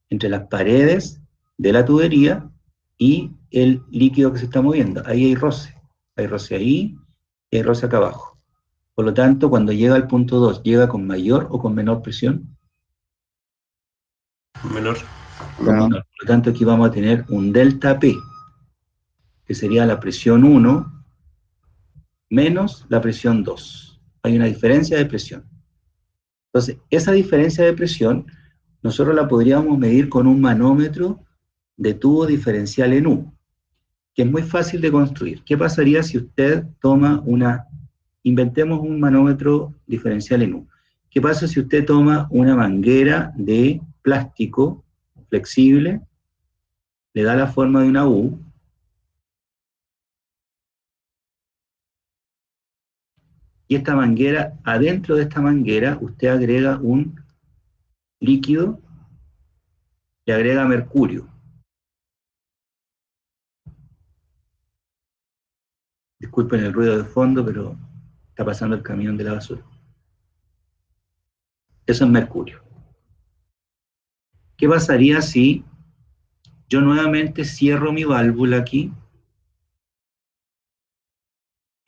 entre las paredes de la tubería y el líquido que se está moviendo. Ahí hay roce. Hay roce ahí y hay roce acá abajo. Por lo tanto, cuando llega al punto 2, ¿llega con mayor o con menor presión? Menor. Con menor. Por lo tanto, aquí vamos a tener un delta P, que sería la presión 1 menos la presión 2. Hay una diferencia de presión. Entonces, esa diferencia de presión, nosotros la podríamos medir con un manómetro de tubo diferencial en U, que es muy fácil de construir. ¿Qué pasaría si usted toma inventemos un manómetro diferencial en U? ¿Qué pasa si usted toma una manguera de plástico flexible, le da la forma de una U, y esta manguera, adentro de esta manguera, usted agrega un líquido, le agrega mercurio? Disculpen el ruido de fondo, pero está pasando el camión de la basura. Eso es mercurio. ¿Qué pasaría si yo nuevamente cierro mi válvula aquí?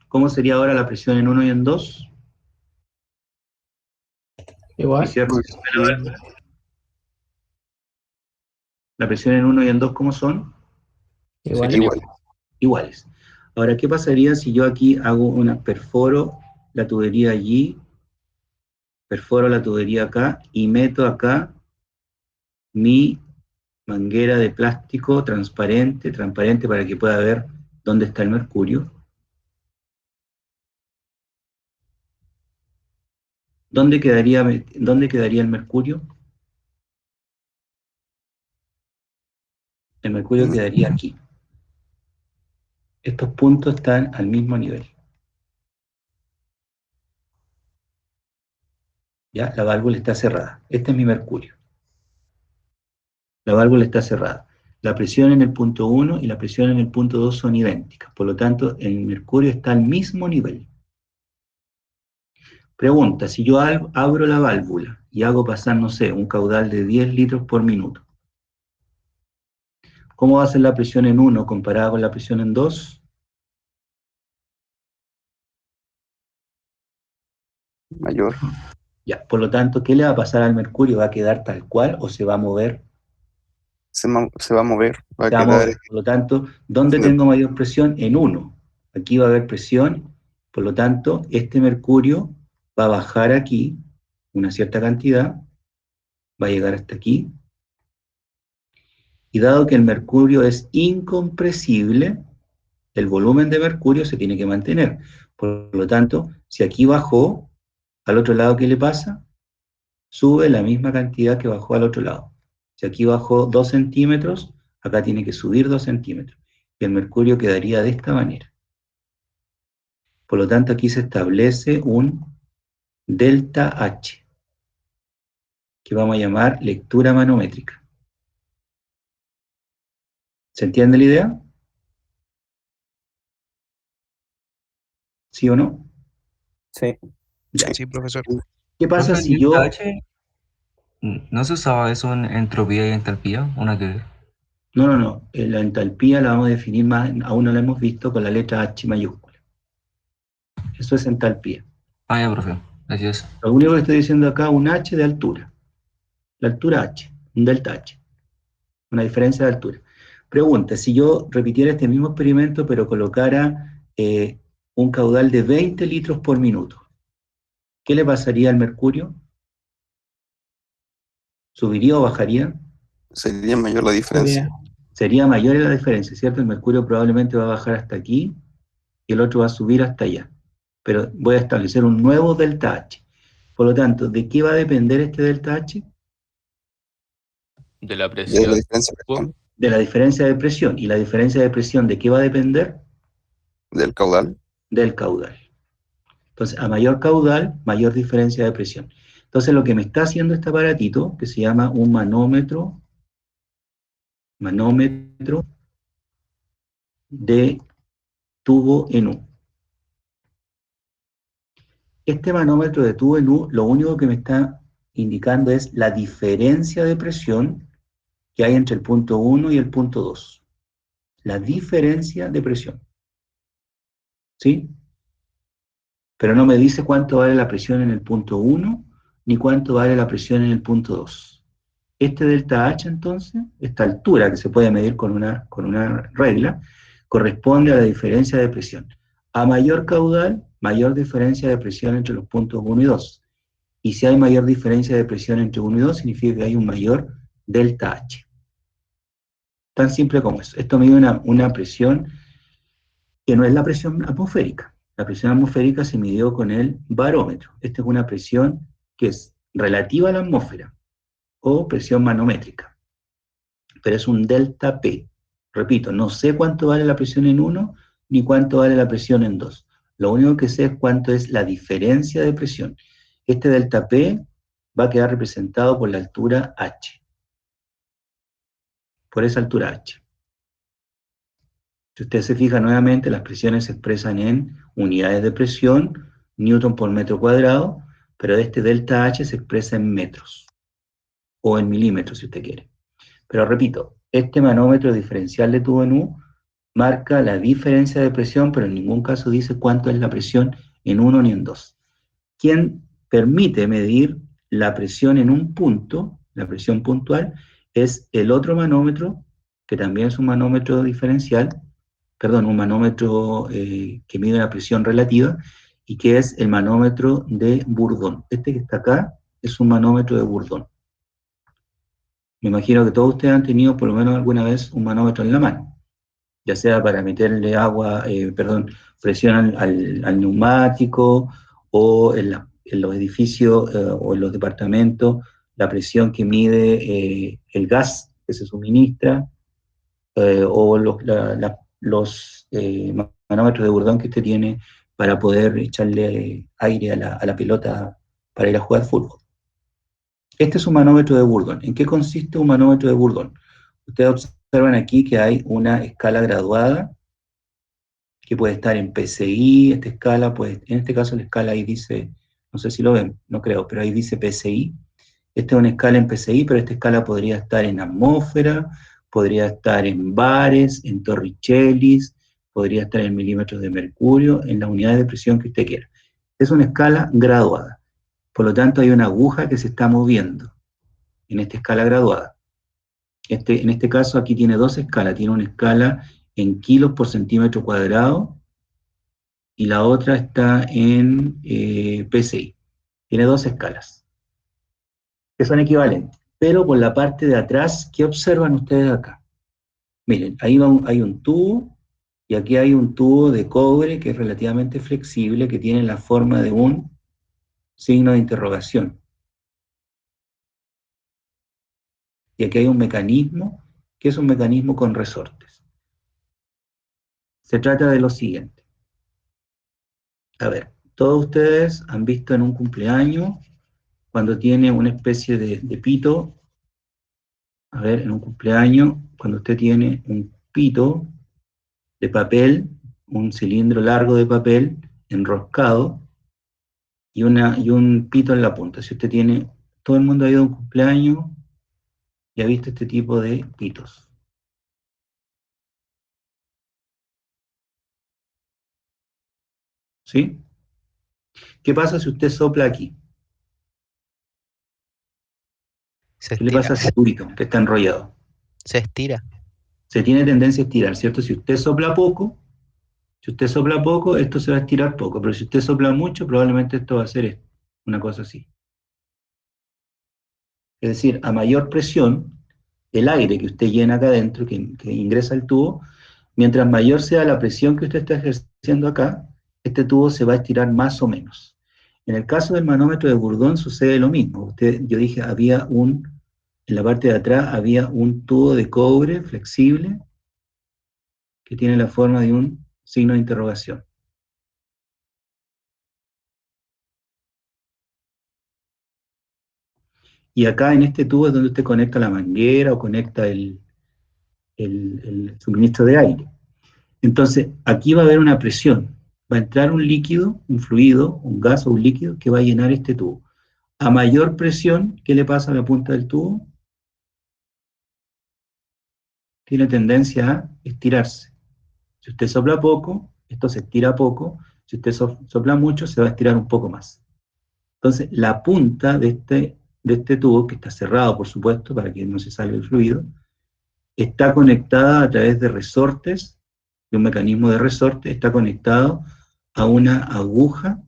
¿Cómo sería ahora la presión en 1 y en 2? Igual. Y cierro la válvula. La presión en 1 y en 2, ¿cómo son? Igual. Iguales. Ahora, ¿qué pasaría si yo aquí perforo la tubería allí, perforo la tubería acá y meto acá mi manguera de plástico transparente para que pueda ver dónde está el mercurio. ¿Dónde quedaría el mercurio? El mercurio quedaría aquí. Estos puntos están al mismo nivel. ¿Ya? La válvula está cerrada. Este es mi mercurio. La válvula está cerrada. La presión en el punto 1 y la presión en el punto 2 son idénticas. Por lo tanto, el mercurio está al mismo nivel. Pregunta, si yo abro la válvula y hago pasar, no sé, un caudal de 10 litros por minuto, ¿cómo va a ser la presión en 1 comparada con la presión en 2? Mayor. Ya, por lo tanto, ¿qué le va a pasar al mercurio? ¿Va a quedar tal cual o se va a mover? Se va a mover. Va a Se va a quedar. mover. Por lo tanto, ¿dónde tengo mayor presión? En 1. Aquí va a haber presión, por lo tanto, este mercurio va a bajar aquí una cierta cantidad, va a llegar hasta aquí, y dado que el mercurio es incompresible, el volumen de mercurio se tiene que mantener. Por lo tanto, si aquí bajó, al otro lado, ¿qué le pasa? Sube la misma cantidad que bajó al otro lado. Si aquí bajó 2 centímetros, acá tiene que subir 2 centímetros. Y el mercurio quedaría de esta manera. Por lo tanto, aquí se establece un delta H, que vamos a llamar lectura manométrica. ¿Se entiende la idea? ¿Sí o no? Sí. Ya. Sí, profesor. ¿Qué pasa Profe, si ¿el yo... delta H? ¿No se usaba eso en entropía y entalpía? ¿Una que ver? No. La entalpía la vamos a definir más, aún no la hemos visto, con la letra H mayúscula. Eso es entalpía. Ah, ya, profe. Gracias. Lo único que estoy diciendo acá, un H de altura. La altura H, un delta H. Una diferencia de altura. Pregunta, si yo repitiera este mismo experimento, pero colocara un caudal de 20 litros por minuto, ¿qué le pasaría al mercurio? ¿Subiría o bajaría? Sería mayor la diferencia. Sería mayor la diferencia, ¿cierto? El mercurio probablemente va a bajar hasta aquí y el otro va a subir hasta allá. Pero voy a establecer un nuevo delta H. Por lo tanto, ¿de qué va a depender este delta H? De la De la presión. diferencia de presión De la diferencia de presión. ¿Y la diferencia de presión de qué va a depender? del caudal. Del caudal. Entonces, a mayor caudal, mayor diferencia de presión. Entonces, lo que me está haciendo este aparatito, que se llama un manómetro de tubo en U. Este manómetro de tubo en U, lo único que me está indicando es la diferencia de presión que hay entre el punto 1 y el punto 2. La diferencia de presión. ¿Sí? Pero no me dice cuánto vale la presión en el punto 1, ni cuánto vale la presión en el punto 2. Este delta H, entonces, esta altura que se puede medir con una regla, corresponde a la diferencia de presión. A mayor caudal, mayor diferencia de presión entre los puntos 1 y 2. Y si hay mayor diferencia de presión entre 1 y 2, significa que hay un mayor delta H. Tan simple como eso. Esto mide una presión que no es la presión atmosférica. La presión atmosférica se midió con el barómetro. Esta es una presión que es relativa a la atmósfera, o presión manométrica. Pero es un delta P. Repito, no sé cuánto vale la presión en 1, ni cuánto vale la presión en 2. Lo único que sé es cuánto es la diferencia de presión. Este delta P va a quedar representado por la altura H. Por esa altura H. Si usted se fija nuevamente, las presiones se expresan en unidades de presión, newton por metro cuadrado, pero este delta H se expresa en metros, o en milímetros si usted quiere. Pero repito, este manómetro diferencial de tubo en U marca la diferencia de presión, pero en ningún caso dice cuánto es la presión en 1 ni en 2. Quien permite medir la presión en un punto, la presión puntual, es el otro manómetro, que también es un manómetro diferencial, un manómetro que mide la presión relativa, y que es el manómetro de Bourdon. Este que está acá es un manómetro de Bourdon. Me imagino que todos ustedes han tenido por lo menos alguna vez un manómetro en la mano, ya sea para meterle presión al neumático, o en los edificios o en los departamentos, la presión que mide el gas que se suministra, o los manómetros de Bourdon que usted tiene para poder echarle aire a la pelota para ir a jugar fútbol. Este es un manómetro de Bourdon. ¿En qué consiste un manómetro de Bourdon? Ustedes observan aquí que hay una escala graduada que puede estar en PSI. Esta escala, pues, en este caso la escala ahí dice, no sé si lo ven, no creo, pero ahí dice PSI. Esta es una escala en PSI, pero esta escala podría estar en atmósfera, podría estar en bares, en torricellis, podría estar en milímetros de mercurio, en las unidades de presión que usted quiera. Es una escala graduada. Por lo tanto, hay una aguja que se está moviendo en esta escala graduada. En este caso, aquí tiene dos escalas. Tiene una escala en kilos por centímetro cuadrado y la otra está en PSI. Tiene dos escalas que son equivalentes. Pero por la parte de atrás, ¿qué observan ustedes acá? Miren, ahí hay un tubo, y aquí hay un tubo de cobre que es relativamente flexible, que tiene la forma de un signo de interrogación. Y aquí hay un mecanismo, que es un mecanismo con resortes. Se trata de lo siguiente. A ver, todos ustedes han visto en un cumpleaños, cuando tiene una especie de pito. A ver, en un cumpleaños, cuando usted tiene un pito de papel, un cilindro largo de papel enroscado, y un pito en la punta. Si usted tiene, todo el mundo ha ido a un cumpleaños y ha visto este tipo de pitos. ¿Sí? ¿Qué pasa si usted sopla aquí? Se ¿Qué le estira. pasa a ese tubito que está enrollado? Se estira. Se tiene tendencia a estirar, ¿cierto? Si usted sopla poco, esto se va a estirar poco, pero si usted sopla mucho, probablemente esto va a ser esto, una cosa así. Es decir, a mayor presión, el aire que usted llena acá adentro, que ingresa al tubo, mientras mayor sea la presión que usted está ejerciendo acá, este tubo se va a estirar más o menos. En el caso del manómetro de Bourdon sucede lo mismo. Yo dije, en la parte de atrás había un tubo de cobre flexible que tiene la forma de un signo de interrogación. Y acá en este tubo es donde usted conecta la manguera o conecta el suministro de aire. Entonces, aquí va a haber una presión. Va a entrar un líquido, un fluido, un gas o un líquido que va a llenar este tubo. A mayor presión, ¿qué le pasa a la punta del tubo? Tiene tendencia a estirarse. Si usted sopla poco, esto se estira poco. Si usted sopla mucho, se va a estirar un poco más. Entonces, la punta de este tubo, que está cerrado, por supuesto, para que no se salga el fluido, está conectada a través de resortes, de un mecanismo de resorte, está conectado a una aguja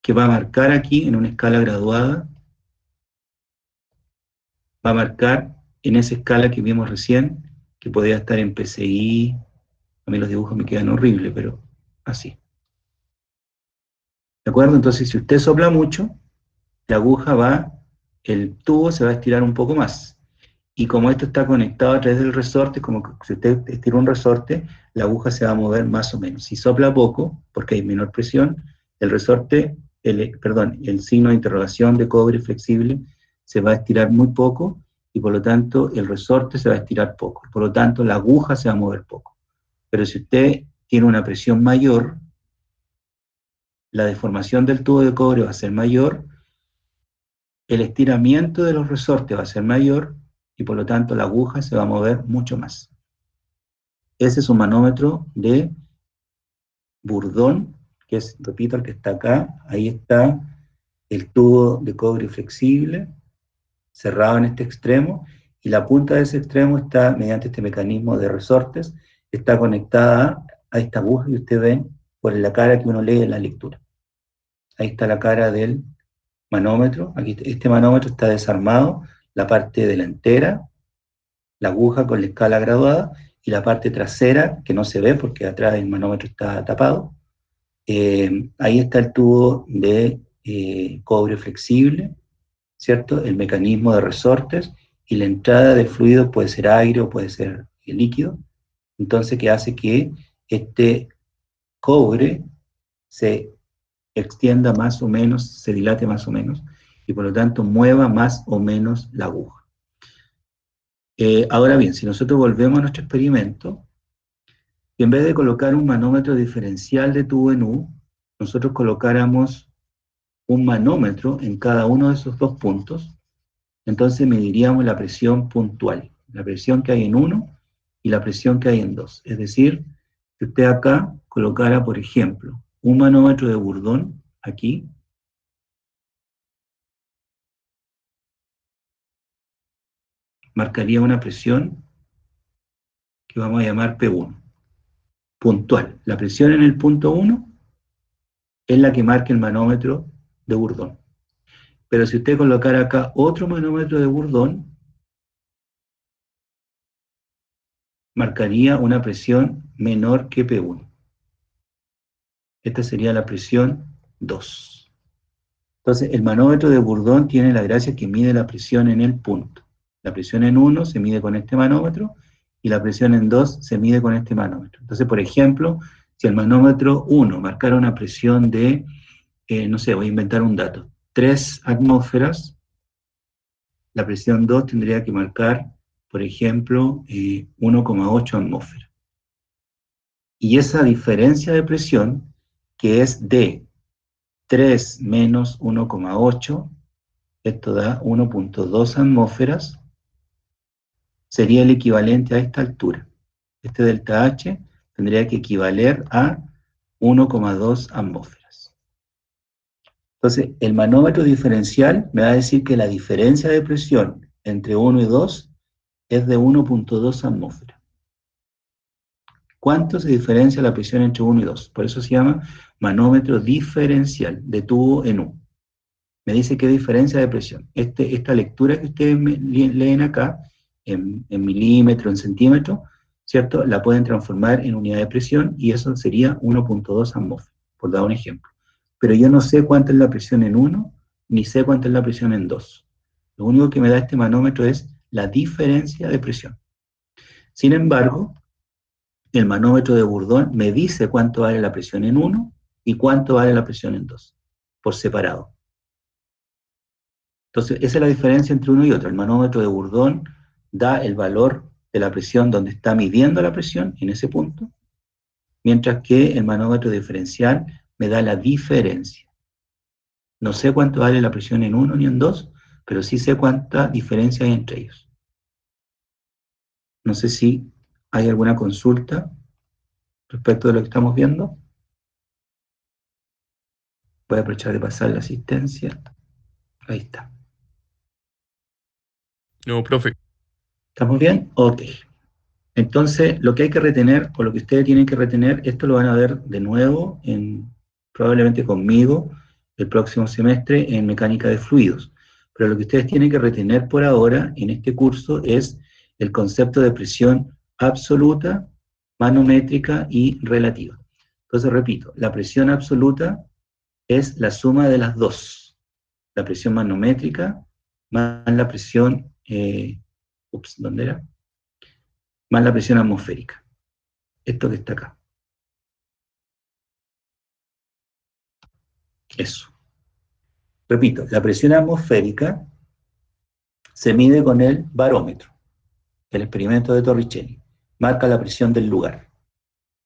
que va a marcar aquí, en una escala graduada, va a marcar en esa escala que vimos recién, que podía estar en PSI. A mí los dibujos me quedan horribles, pero así. ¿De acuerdo? Entonces, si usted sopla mucho, la aguja el tubo se va a estirar un poco más. Y como esto está conectado a través del resorte, como que si usted estira un resorte, la aguja se va a mover más o menos. Si sopla poco, porque hay menor presión, el resorte, el signo de interrogación de cobre flexible se va a estirar muy poco, y por lo tanto el resorte se va a estirar poco. Por lo tanto, la aguja se va a mover poco. Pero si usted tiene una presión mayor, la deformación del tubo de cobre va a ser mayor, el estiramiento de los resortes va a ser mayor, y por lo tanto la aguja se va a mover mucho más. Ese es un manómetro de Bourdon, que es, repito, el que está acá. Ahí está el tubo de cobre flexible, cerrado en este extremo, y la punta de ese extremo está, mediante este mecanismo de resortes, está conectada a esta aguja que ustedes ven por la cara que uno lee en la lectura. Ahí está la cara del manómetro. Aquí este manómetro está desarmado, la parte delantera, la aguja con la escala graduada, y la parte trasera, que no se ve porque atrás el manómetro está tapado. Ahí está el tubo de cobre flexible, ¿cierto? El mecanismo de resortes, y la entrada del fluido puede ser aire o puede ser líquido. Entonces, ¿qué hace? Que este cobre se extienda más o menos, se dilate más o menos, y por lo tanto mueva más o menos la aguja. Ahora bien, si nosotros volvemos a nuestro experimento, en vez de colocar un manómetro diferencial de tubo en U, nosotros colocáramos un manómetro en cada uno de esos dos puntos, entonces mediríamos la presión puntual, la presión que hay en uno y la presión que hay en dos. Es decir, si usted acá colocara, por ejemplo, un manómetro de Bourdon, aquí, marcaría una presión que vamos a llamar P1, puntual. La presión en el punto 1 es la que marca el manómetro de Bourdon. Pero si usted colocara acá otro manómetro de Bourdon, marcaría una presión menor que P1. Esta sería la presión 2. Entonces, el manómetro de Bourdon tiene la gracia que mide la presión en el punto. La presión en 1 se mide con este manómetro, y la presión en 2 se mide con este manómetro. Entonces, por ejemplo, si el manómetro 1 marcara una presión de, no sé, voy a inventar un dato, 3 atmósferas, la presión 2 tendría que marcar, por ejemplo, 1,8 atmósferas. Y esa diferencia de presión, que es de 3 menos 1,8, esto da 1,2 atmósferas, sería el equivalente a esta altura. Este delta H tendría que equivaler a 1,2 atmósferas. Entonces, el manómetro diferencial me va a decir que la diferencia de presión entre 1 y 2 es de 1,2 atmósferas. ¿Cuánto se diferencia la presión entre 1 y 2? Por eso se llama manómetro diferencial, de tubo en U. Me dice qué diferencia de presión. Esta lectura que ustedes leen acá, en milímetro, en centímetro, ¿cierto? La pueden transformar en unidad de presión, y eso sería 1,2 atmósferas, por dar un ejemplo. Pero yo no sé cuánta es la presión en 1, ni sé cuánta es la presión en 2. Lo único que me da este manómetro es la diferencia de presión. Sin embargo, el manómetro de Bourdon me dice cuánto vale la presión en 1 y cuánto vale la presión en 2, por separado. Entonces, esa es la diferencia entre uno y otro. El manómetro de Bourdon da el valor de la presión donde está midiendo la presión, en ese punto, mientras que el manómetro diferencial me da la diferencia. No sé cuánto vale la presión en 1 ni en 2, pero sí sé cuánta diferencia hay entre ellos. No sé si hay alguna consulta respecto de lo que estamos viendo. Voy a aprovechar de pasar la asistencia. Ahí está. No, profe. ¿Estamos bien? Ok. Entonces, lo que hay que retener, o lo que ustedes tienen que retener, esto lo van a ver de nuevo, probablemente conmigo, el próximo semestre en mecánica de fluidos. Pero lo que ustedes tienen que retener por ahora en este curso es el concepto de presión absoluta, manométrica y relativa. Entonces, repito, la presión absoluta es la suma de las dos. La presión manométrica más la presión, ¿dónde era? Más la presión atmosférica. Esto que está acá. Eso. Repito, la presión atmosférica se mide con el barómetro. El experimento de Torricelli. Marca la presión del lugar.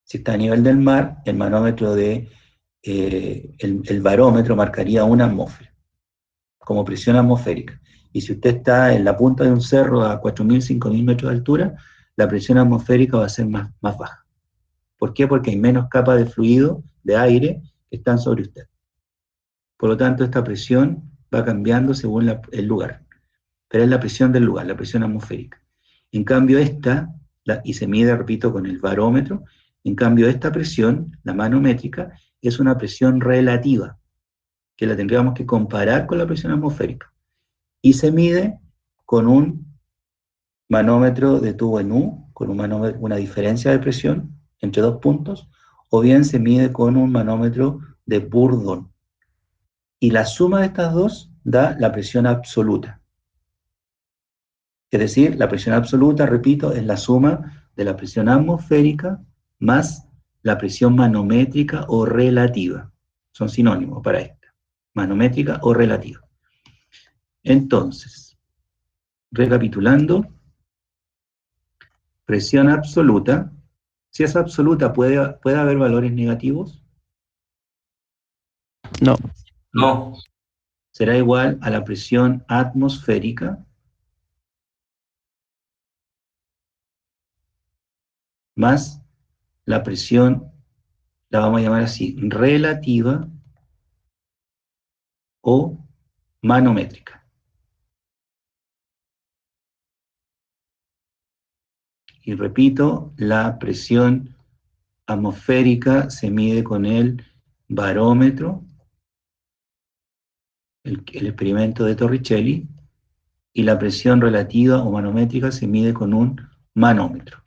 Si está a nivel del mar, el manómetro el barómetro marcaría una atmósfera, como presión atmosférica. Y si usted está en la punta de un cerro a 4.000, 5.000 metros de altura, la presión atmosférica va a ser más baja. ¿Por qué? Porque hay menos capas de fluido, de aire, que están sobre usted. Por lo tanto, esta presión va cambiando según el lugar. Pero es la presión del lugar, la presión atmosférica. En cambio, y se mide, repito, con el barómetro, En cambio, esta presión, la manométrica, es una presión relativa, que la tendríamos que comparar con la presión atmosférica. Y se mide con un manómetro de tubo en U, con una diferencia de presión entre dos puntos, o bien se mide con un manómetro de Bourdon. Y la suma de estas dos da la presión absoluta. Es decir, la presión absoluta, repito, es la suma de la presión atmosférica más la presión manométrica o relativa. Son sinónimos para esta. Manométrica o relativa. Entonces, recapitulando, presión absoluta, si es absoluta, ¿puede haber valores negativos? No. No. Será igual a la presión atmosférica más la presión, la vamos a llamar así, relativa o manométrica. Y repito, la presión atmosférica se mide con el barómetro, el experimento de Torricelli, y la presión relativa o manométrica se mide con un manómetro,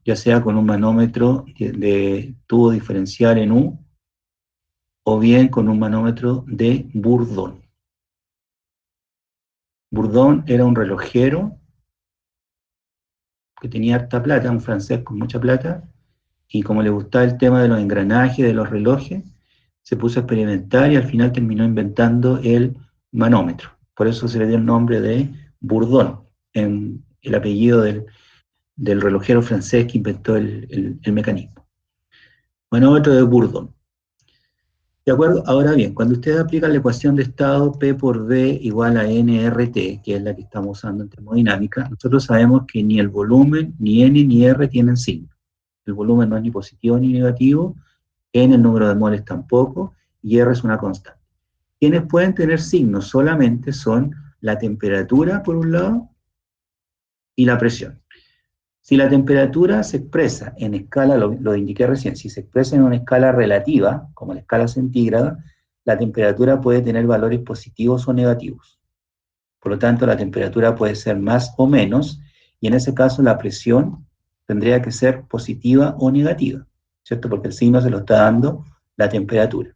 ya sea con un manómetro de tubo diferencial en U, o bien con un manómetro de Bourdon. Bourdon era un relojero que tenía harta plata, un francés con mucha plata, y como le gustaba el tema de los engranajes, de los relojes, se puso a experimentar y al final terminó inventando el manómetro. Por eso se le dio el nombre de Bourdon, en el apellido del relojero francés que inventó el mecanismo. Manómetro de Bourdon. ¿De acuerdo? Ahora bien, cuando ustedes aplican la ecuación de estado P por V igual a nRT, que es la que estamos usando en termodinámica, nosotros sabemos que ni el volumen, ni N ni R tienen signo. El volumen no es ni positivo ni negativo, N el número de moles tampoco, y R es una constante. Quienes pueden tener signos solamente son la temperatura, por un lado, y la presión. Si la temperatura se expresa en escala, lo indiqué recién, si se expresa en una escala relativa, como la escala centígrada, la temperatura puede tener valores positivos o negativos. Por lo tanto, la temperatura puede ser más o menos, y en ese caso la presión tendría que ser positiva o negativa, ¿cierto? Porque el signo se lo está dando la temperatura.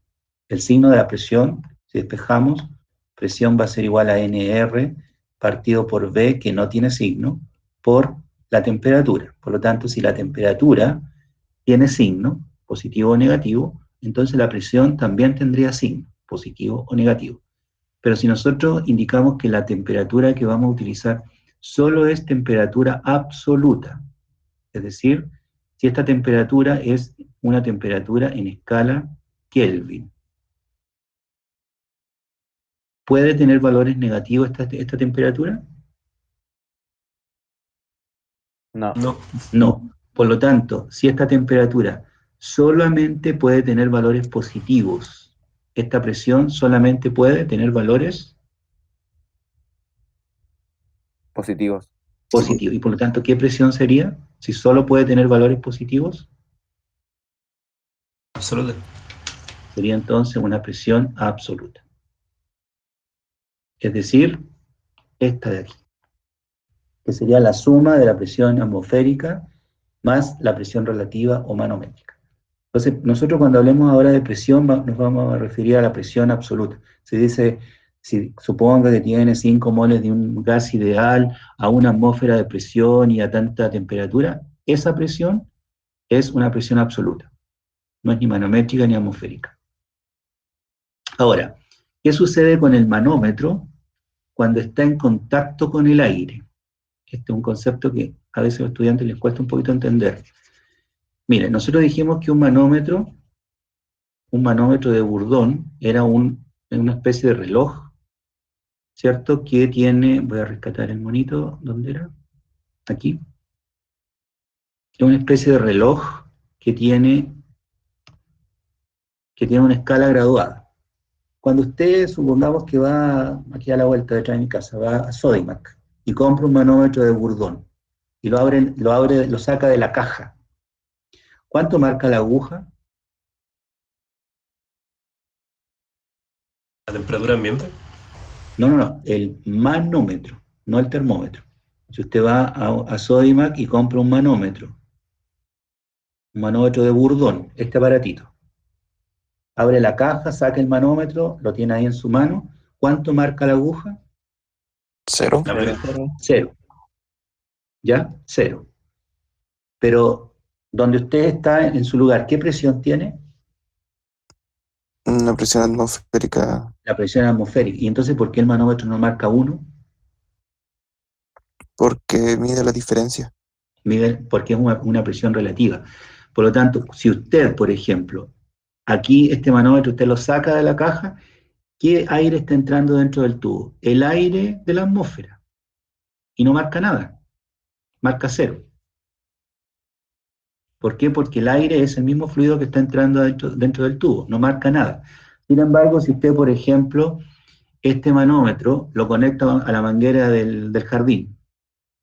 El signo de la presión, si despejamos, presión va a ser igual a NR partido por V, que no tiene signo, por la temperatura. Por lo tanto, si la temperatura tiene signo, positivo o negativo, entonces la presión también tendría signo, positivo o negativo. Pero si nosotros indicamos que la temperatura que vamos a utilizar solo es temperatura absoluta, es decir, si esta temperatura es una temperatura en escala Kelvin, ¿puede tener valores negativos esta temperatura? No. No. Por lo tanto, si esta temperatura solamente puede tener valores positivos, esta presión solamente puede tener valores Positivos. positivos. Y por lo tanto, ¿qué presión sería si solo puede tener valores positivos? Absoluta. Sería entonces una presión absoluta. Es decir, esta de aquí, que sería la suma de la presión atmosférica más la presión relativa o manométrica. Entonces, nosotros cuando hablemos ahora de presión, nos vamos a referir a la presión absoluta. Se dice, si suponga que tiene 5 moles de un gas ideal a una atmósfera de presión y a tanta temperatura, esa presión es una presión absoluta. No es ni manométrica ni atmosférica. Ahora, ¿qué sucede con el manómetro cuando está en contacto con el aire? Este es un concepto que a veces a los estudiantes les cuesta un poquito entender. Miren, nosotros dijimos que un manómetro de Bourdon era una especie de reloj, ¿cierto? Que tiene, voy a rescatar el monito, ¿dónde era? Aquí. Es una especie de reloj que tiene una escala graduada. Cuando usted, supongamos que va aquí a la vuelta detrás de mi casa, va a Sodimac y compra un manómetro de Bourdon y lo saca de la caja. ¿Cuánto marca la aguja? ¿La temperatura ambiente? No, el manómetro, no el termómetro. Si usted va a Sodimac y compra un manómetro de Bourdon, este aparatito, abre la caja, saca el manómetro, lo tiene ahí en su mano, ¿cuánto marca la aguja? 0. La presión. Cero. 0. ¿Ya? 0. Pero donde usted está en su lugar, ¿qué presión tiene? Una presión atmosférica, La presión atmosférica. ¿Y entonces por qué el manómetro no marca 1? porque mide la diferencia. Porque es una presión relativa. Por lo tanto, si usted, por ejemplo, aquí este manómetro usted lo saca de la caja, ¿qué aire está entrando dentro del tubo? El aire de la atmósfera. Y no marca nada. Marca 0. ¿Por qué? Porque el aire es el mismo fluido que está entrando dentro del tubo. No marca nada. Sin embargo, si usted, por ejemplo, este manómetro lo conecta a la manguera del jardín,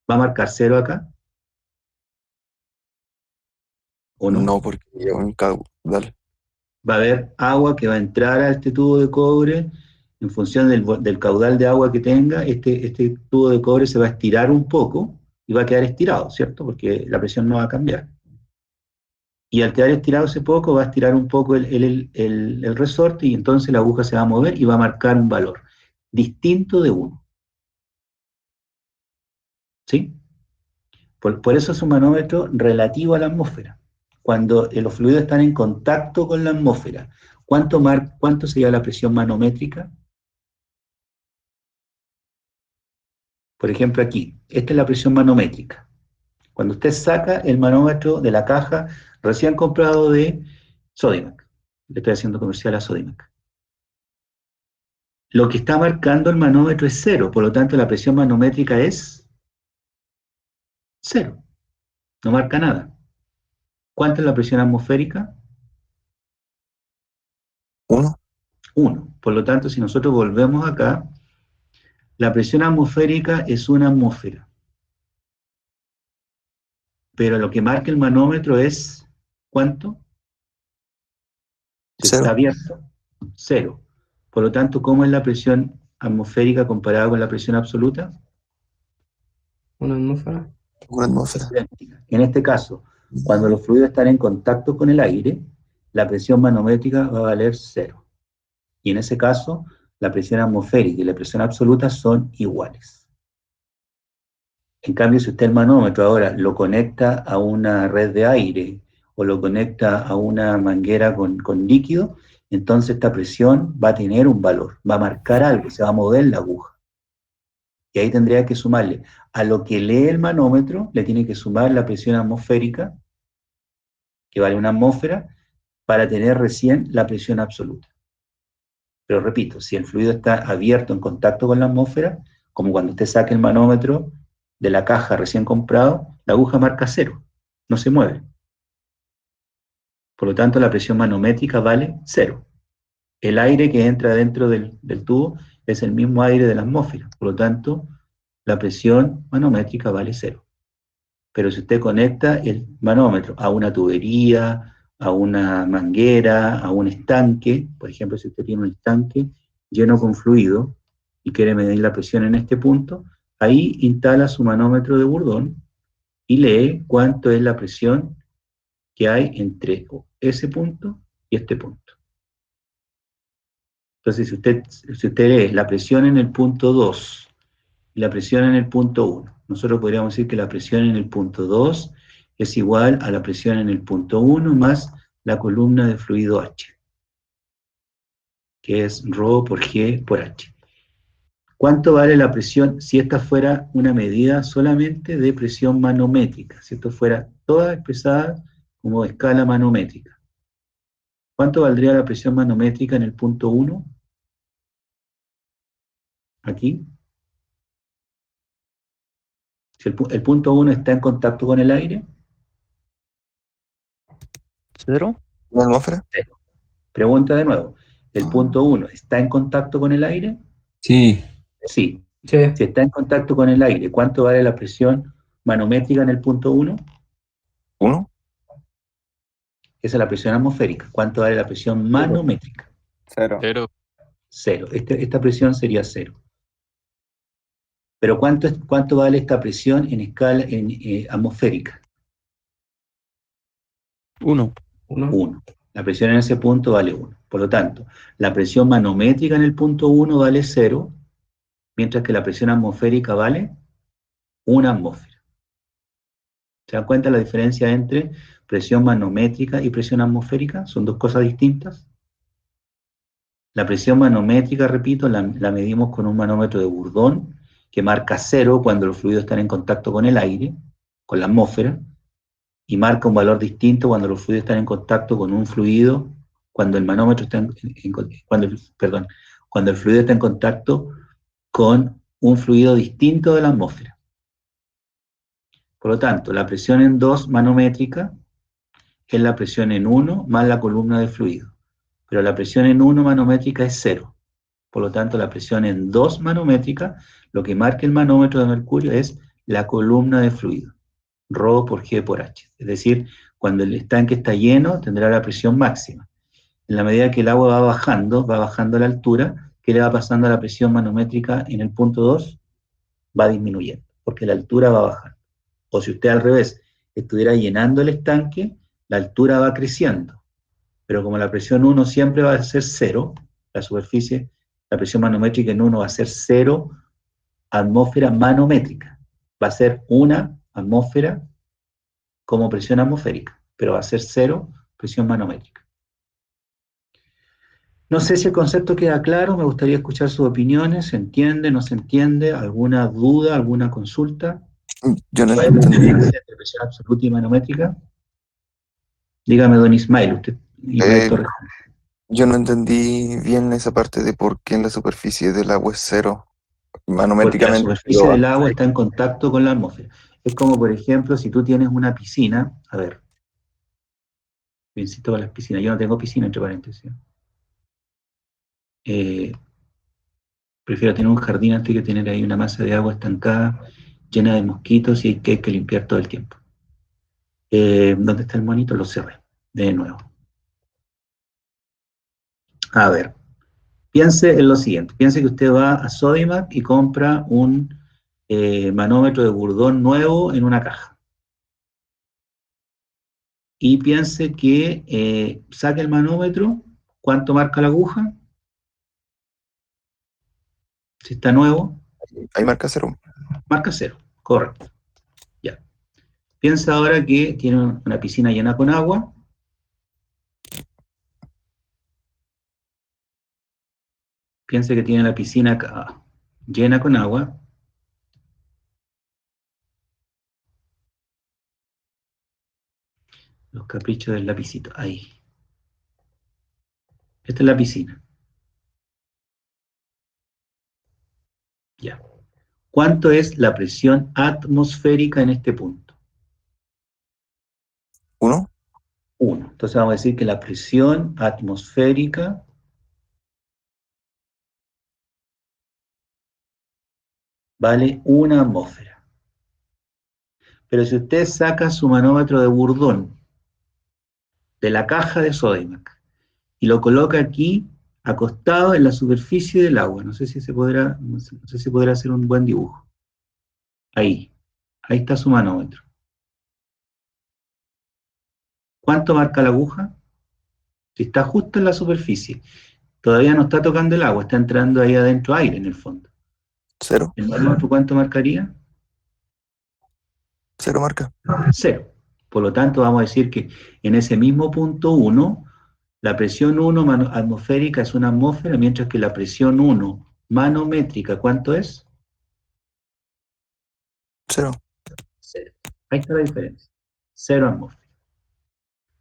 ¿va a marcar 0 acá? ¿O no? No, porque lleva un caudal. Va a haber agua que va a entrar a este tubo de cobre en función del caudal de agua que tenga. Este tubo de cobre se va a estirar un poco y va a quedar estirado, ¿cierto? Porque la presión no va a cambiar. Y al quedar estirado ese poco, va a estirar un poco el resorte y entonces la aguja se va a mover y va a marcar un valor distinto de 1. ¿Sí? Por eso es un manómetro relativo a la atmósfera. Cuando los fluidos están en contacto con la atmósfera, ¿cuánto sería la presión manométrica? Por ejemplo, aquí, esta es la presión manométrica. Cuando usted saca el manómetro de la caja recién comprado de Sodimac, le estoy haciendo comercial a Sodimac, lo que está marcando el manómetro es 0, por lo tanto la presión manométrica es 0, no marca nada. ¿Cuánta es la presión atmosférica? 1. 1. Por lo tanto, si nosotros volvemos acá, la presión atmosférica es una atmósfera. Pero lo que marca el manómetro es, ¿cuánto? Si 0. está abierto, 0. Por lo tanto, ¿cómo es la presión atmosférica comparada con la presión absoluta? Una atmósfera. Una atmósfera. Idéntica. En este caso, cuando los fluidos están en contacto con el aire, la presión manométrica va a valer 0. Y en ese caso, la presión atmosférica y la presión absoluta son iguales. En cambio, si usted el manómetro ahora lo conecta a una red de aire o lo conecta a una manguera con líquido, entonces esta presión va a tener un valor, va a marcar algo, se va a mover la aguja. Y ahí tendría que sumarle a lo que lee el manómetro, le tiene que sumar la presión atmosférica, que vale una atmósfera, para tener recién la presión absoluta. Pero repito, si el fluido está abierto en contacto con la atmósfera, como cuando usted saque el manómetro de la caja recién comprado, la aguja marca 0, no se mueve. Por lo tanto, la presión manométrica vale 0. El aire que entra dentro del tubo es el mismo aire de la atmósfera. Por lo tanto, la presión manométrica vale 0. Pero si usted conecta el manómetro a una tubería, a una manguera, a un estanque, por ejemplo, si usted tiene un estanque lleno con fluido y quiere medir la presión en este punto, ahí instala su manómetro de Bourdon y lee cuánto es la presión que hay entre ese punto y este punto. Entonces, si usted lee la presión en el punto 2 y la presión en el punto 1, nosotros podríamos decir que la presión en el punto 2 es igual a la presión en el punto 1 más la columna de fluido H, que es ρ por G por H. ¿Cuánto vale la presión si esta fuera una medida solamente de presión manométrica? Si esto fuera toda expresada como escala manométrica. ¿Cuánto valdría la presión manométrica en el punto 1? Aquí. Si el punto 1 está en contacto con el aire. 0. ¿Una atmósfera? Pregunta de nuevo. ¿El punto 1 está en contacto con el aire? Sí. Sí. Sí. Si está en contacto con el aire, ¿cuánto vale la presión manométrica en el punto 1? 1. Esa es la presión atmosférica. ¿Cuánto vale la presión manométrica? 0. 0. 0. Esta presión sería 0. Pero ¿cuánto vale esta presión en escala atmosférica? 1. 1. La presión en ese punto vale 1. Por lo tanto, la presión manométrica en el punto 1 vale 0, mientras que la presión atmosférica vale 1 atmósfera. ¿Se dan cuenta la diferencia entre presión manométrica y presión atmosférica? Son dos cosas distintas. La presión manométrica, repito, la medimos con un manómetro de Bourdon, que marca 0 cuando los fluidos están en contacto con el aire, con la atmósfera, y marca un valor distinto cuando los fluidos están en contacto con un fluido, cuando el manómetro está cuando el fluido está en contacto con un fluido distinto de la atmósfera. Por lo tanto, la presión en 2 manométrica es la presión en 1 más la columna de fluido. Pero la presión en 1 manométrica es 0. Por lo tanto, la presión en 2 manométrica, lo que marca el manómetro de mercurio es la columna de fluido, Rho por G por H. Es decir, cuando el tanque está lleno, tendrá la presión máxima. En la medida que el agua va bajando la altura, ¿qué le va pasando a la presión manométrica en el punto 2? Va disminuyendo, porque la altura va bajando. O si usted al revés estuviera llenando el estanque, la altura va creciendo. Pero como la presión 1 siempre va a ser 0, la superficie, la presión manométrica en 1 va a ser 0 atmósfera manométrica. Va a ser 1 atmósfera como presión atmosférica, pero va a ser 0 presión manométrica. No sé si el concepto queda claro, me gustaría escuchar sus opiniones, ¿se entiende, no se entiende? ¿Alguna duda, alguna consulta? Yo no ¿Cuál es la entendí. diferencia entre presión absoluta y manométrica? Dígame, don Ismael, usted, Ismael Eh, Torres. Yo no entendí bien esa parte de por qué en la superficie del agua es 0, Porque la manométricamente. superficie del agua está en contacto con la atmósfera. Es como, por ejemplo, si tú tienes una piscina, a ver, insisto con las piscinas, yo no tengo piscina, entre paréntesis. Prefiero tener un jardín antes que tener ahí una masa de agua estancada, llena de mosquitos y que hay que limpiar todo el tiempo. ¿Dónde está el monito? Lo cerré, de nuevo. A ver, piense en lo siguiente, piense que usted va a Sodimac y compra un manómetro de Bourdon nuevo en una caja. Y piense que saque el manómetro, ¿cuánto marca la aguja? Si está nuevo, Ahí marca 0. marca 0, correcto. Ya. Piensa ahora que tiene una piscina llena con agua. Piense que tiene la piscina llena con agua. Los caprichos del lapicito, ahí. Esta es la piscina. Ya. ¿Cuánto es la presión atmosférica en este punto? 1. 1. Entonces vamos a decir que la presión atmosférica vale 1 atmósfera. Pero si usted saca su manómetro de Bourdon de la caja de Sodimac y lo coloca aquí acostado en la superficie del agua, no sé si se podrá hacer un buen dibujo. Ahí está su manómetro. ¿Cuánto marca la aguja? Si está justo en la superficie, todavía no está tocando el agua, está entrando ahí adentro aire en el fondo. 0. ¿El manómetro cuánto marcaría? 0 marca. 0. Por lo tanto, vamos a decir que en ese mismo punto 1, la presión 1 atmosférica es una atmósfera, mientras que la presión 1 manométrica, ¿cuánto es? 0. 0. Ahí está la diferencia. 0 atmósfera.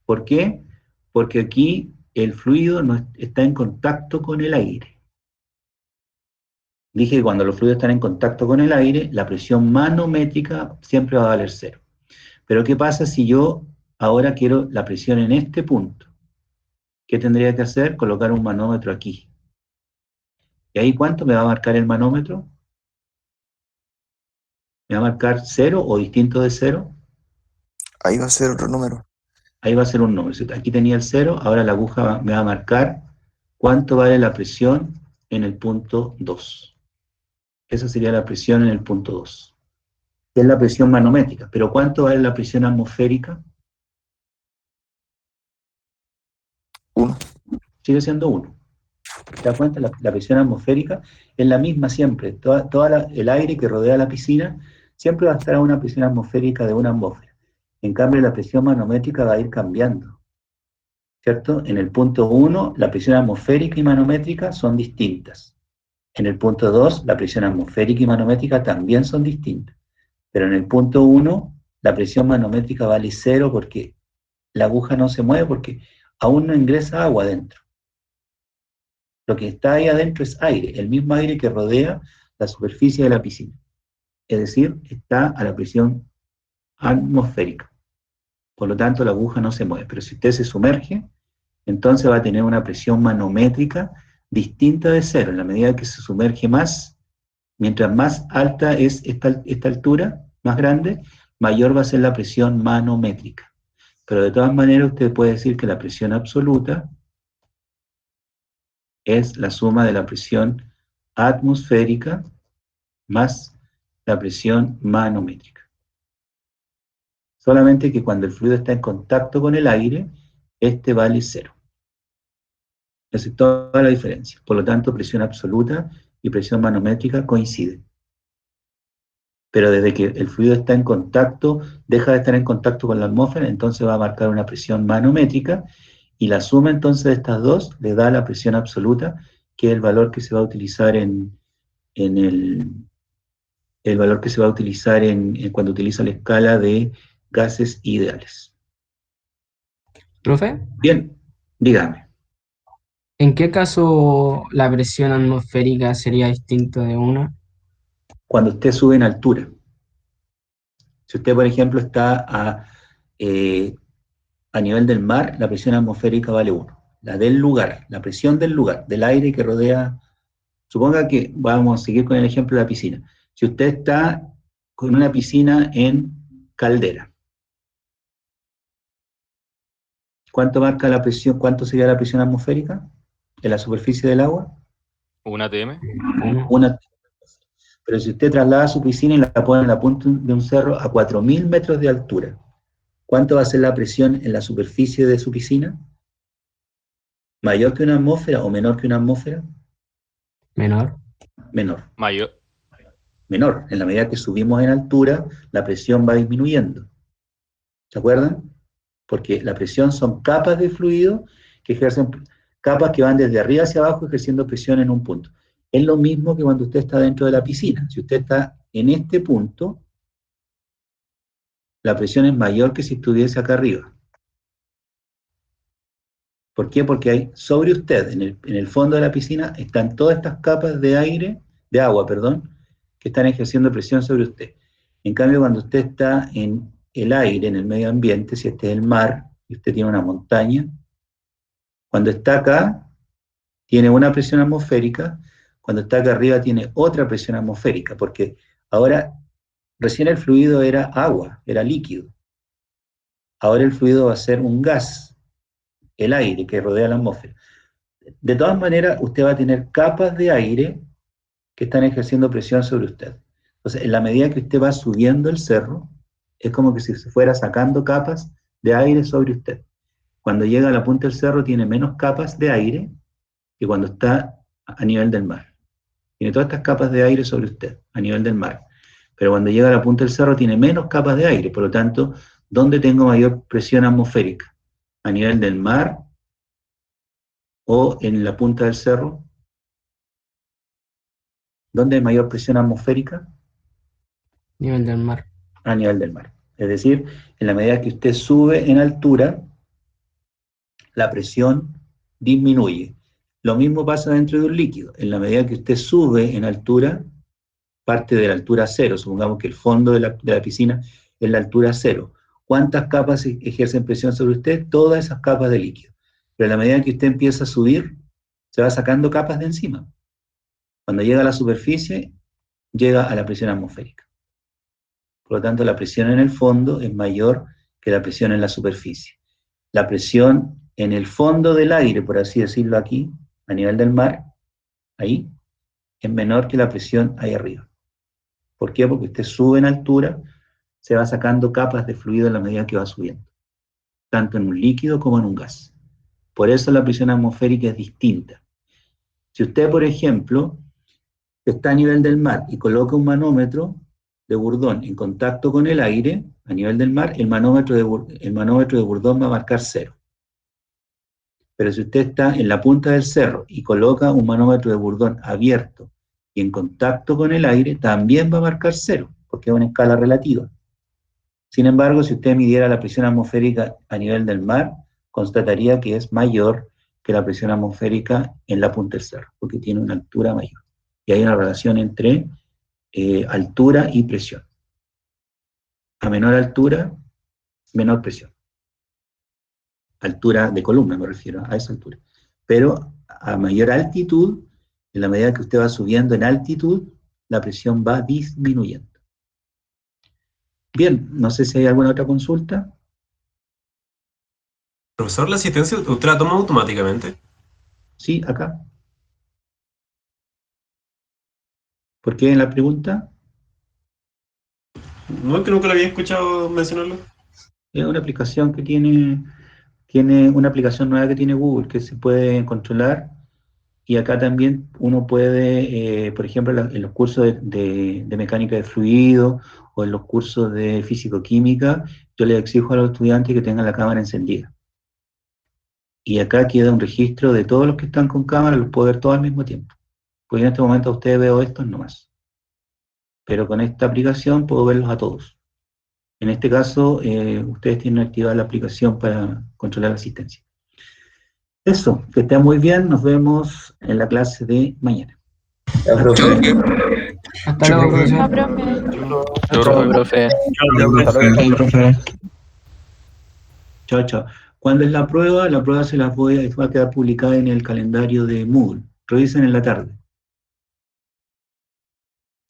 ¿Por qué? Porque aquí el fluido no está en contacto con el aire. Dije que cuando los fluidos están en contacto con el aire, la presión manométrica siempre va a valer 0. Pero ¿qué pasa si yo ahora quiero la presión en este punto? ¿Qué tendría que hacer? Colocar un manómetro aquí. ¿Y ahí cuánto me va a marcar el manómetro? ¿Me va a marcar 0 o distinto de 0? Ahí va a ser otro número. ahí va a ser un número. Si aquí tenía el 0, ahora la aguja me va a marcar cuánto vale la presión en el punto 2. Esa sería la presión en el punto 2. Es la presión manométrica. Pero ¿cuánto vale la presión atmosférica? 1. Sigue siendo 1. ¿Te das cuenta? La presión atmosférica es la misma siempre. El aire que rodea la piscina siempre va a estar a una presión atmosférica de 1 atmósfera. En cambio, la presión manométrica va a ir cambiando, ¿cierto? En el punto 1, la presión atmosférica y manométrica son distintas. En el punto 2, la presión atmosférica y manométrica también son distintas. Pero en el punto 1, la presión manométrica vale 0 porque la aguja no se mueve porque aún no ingresa agua adentro. Lo que está ahí adentro es aire, el mismo aire que rodea la superficie de la piscina. Es decir, está a la presión atmosférica. Por lo tanto, la aguja no se mueve. Pero si usted se sumerge, entonces va a tener una presión manométrica distinta de 0. En la medida que se sumerge más, mientras más alta es esta altura, más grande, mayor va a ser la presión manométrica. Pero de todas maneras, usted puede decir que la presión absoluta es la suma de la presión atmosférica más la presión manométrica. Solamente que cuando el fluido está en contacto con el aire, este vale 0. Esa es toda la diferencia. Por lo tanto, presión absoluta y presión manométrica coinciden. Pero desde que el fluido está en contacto, deja de estar en contacto con la atmósfera, entonces va a marcar una presión manométrica, y la suma entonces de estas dos le da la presión absoluta, que es el valor que se va a utilizar cuando utiliza la escala de gases ideales. ¿Profe? Bien, dígame. ¿En qué caso la presión atmosférica sería distinta de una? Cuando usted sube en altura. Si usted, por ejemplo, está a nivel del mar, la presión atmosférica vale 1. La del lugar, la presión del lugar, del aire que rodea. Suponga que vamos a seguir con el ejemplo de la piscina. Si usted está con una piscina en caldera, ¿cuánto marca la presión? ¿Cuánto sería la presión atmosférica en la superficie del agua? 1 atm. Una. Pero si usted traslada su piscina y la pone en la punta de un cerro a 4.000 metros de altura, ¿cuánto va a ser la presión en la superficie de su piscina? ¿Mayor que una atmósfera o menor que una atmósfera? Menor. Menor. Mayor. Menor. En la medida que subimos en altura, la presión va disminuyendo. ¿Se acuerdan? Porque la presión son capas de fluido que ejercen, capas que van desde arriba hacia abajo ejerciendo presión en un punto. Es lo mismo que cuando usted está dentro de la piscina. Si usted está en este punto, la presión es mayor que si estuviese acá arriba. ¿Por qué? Porque hay sobre usted, en el fondo de la piscina, están todas estas capas de agua, que están ejerciendo presión sobre usted. En cambio, cuando usted está en el aire, en el medio ambiente, si este es el mar, y usted tiene una montaña, cuando está acá, tiene una presión atmosférica, cuando está acá arriba tiene otra presión atmosférica, porque ahora, recién el fluido era agua, era líquido. Ahora el fluido va a ser un gas, el aire que rodea la atmósfera. De todas maneras, usted va a tener capas de aire que están ejerciendo presión sobre usted. Entonces, en la medida que usted va subiendo el cerro, es como que si se fuera sacando capas de aire sobre usted. Cuando llega a la punta del cerro tiene menos capas de aire que cuando está a nivel del mar. Tiene todas estas capas de aire sobre usted, a nivel del mar. Pero cuando llega a la punta del cerro tiene menos capas de aire. Por lo tanto, ¿dónde tengo mayor presión atmosférica? ¿A nivel del mar o en la punta del cerro? ¿Dónde hay mayor presión atmosférica? Nivel del mar. A nivel del mar. Es decir, en la medida que usted sube en altura, la presión disminuye. Lo mismo pasa dentro de un líquido. En la medida que usted sube en altura, parte de la altura cero, supongamos que el fondo de la piscina es la altura cero. ¿Cuántas capas ejercen presión sobre usted? Todas esas capas de líquido. Pero en la medida que usted empieza a subir, se va sacando capas de encima. Cuando llega a la superficie, llega a la presión atmosférica. Por lo tanto, la presión en el fondo es mayor que la presión en la superficie. la presión en el fondo del aire, por así decirlo aquí, a nivel del mar, ahí, es menor que la presión ahí arriba. ¿Por qué? Porque usted sube en altura, se va sacando capas de fluido en la medida que va subiendo, tanto en un líquido como en un gas. Por eso la presión atmosférica es distinta. Si usted, por ejemplo, está a nivel del mar y coloca un manómetro de Bourdon en contacto con el aire, a nivel del mar, el manómetro de Bourdon va a marcar 0. Pero si usted está en la punta del cerro y coloca un manómetro de Bourdon abierto y en contacto con el aire, también va a marcar 0, porque es una escala relativa. Sin embargo, si usted midiera la presión atmosférica a nivel del mar, constataría que es mayor que la presión atmosférica en la punta del cerro, porque tiene una altura mayor. Y hay una relación entre altura y presión. A menor altura, menor presión. Altura de columna me refiero, a esa altura. Pero a mayor altitud, en la medida que usted va subiendo en altitud, la presión va disminuyendo. Bien, no sé si hay alguna otra consulta. Profesor, la asistencia, ¿usted la toma automáticamente? Sí, acá. ¿Por qué en la pregunta? No, es que nunca lo había escuchado mencionarlo. Es una aplicación que tiene una aplicación nueva que tiene Google, que se puede controlar, y acá también uno puede, por ejemplo, en los cursos de mecánica de fluido o en los cursos de físico-química, yo les exijo a los estudiantes que tengan la cámara encendida. Y acá queda un registro de todos los que están con cámara, los puedo ver todos al mismo tiempo. Porque en este momento a ustedes veo estos nomás. Pero con esta aplicación puedo verlos a todos. En este caso, ustedes tienen activada la aplicación para controlar la asistencia. Eso, que estén muy bien, nos vemos en la clase de mañana. Hasta luego, profesor. Chao, profe. Chao, chao. ¿Cuándo es la prueba? La prueba se las va a quedar publicada en el calendario de Moodle. Revisen en la tarde.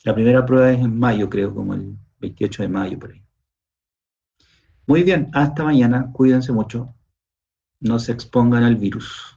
La primera prueba es en mayo, creo, como el 28 de mayo, por ahí. Muy bien, hasta mañana. Cuídense mucho. No se expongan al virus.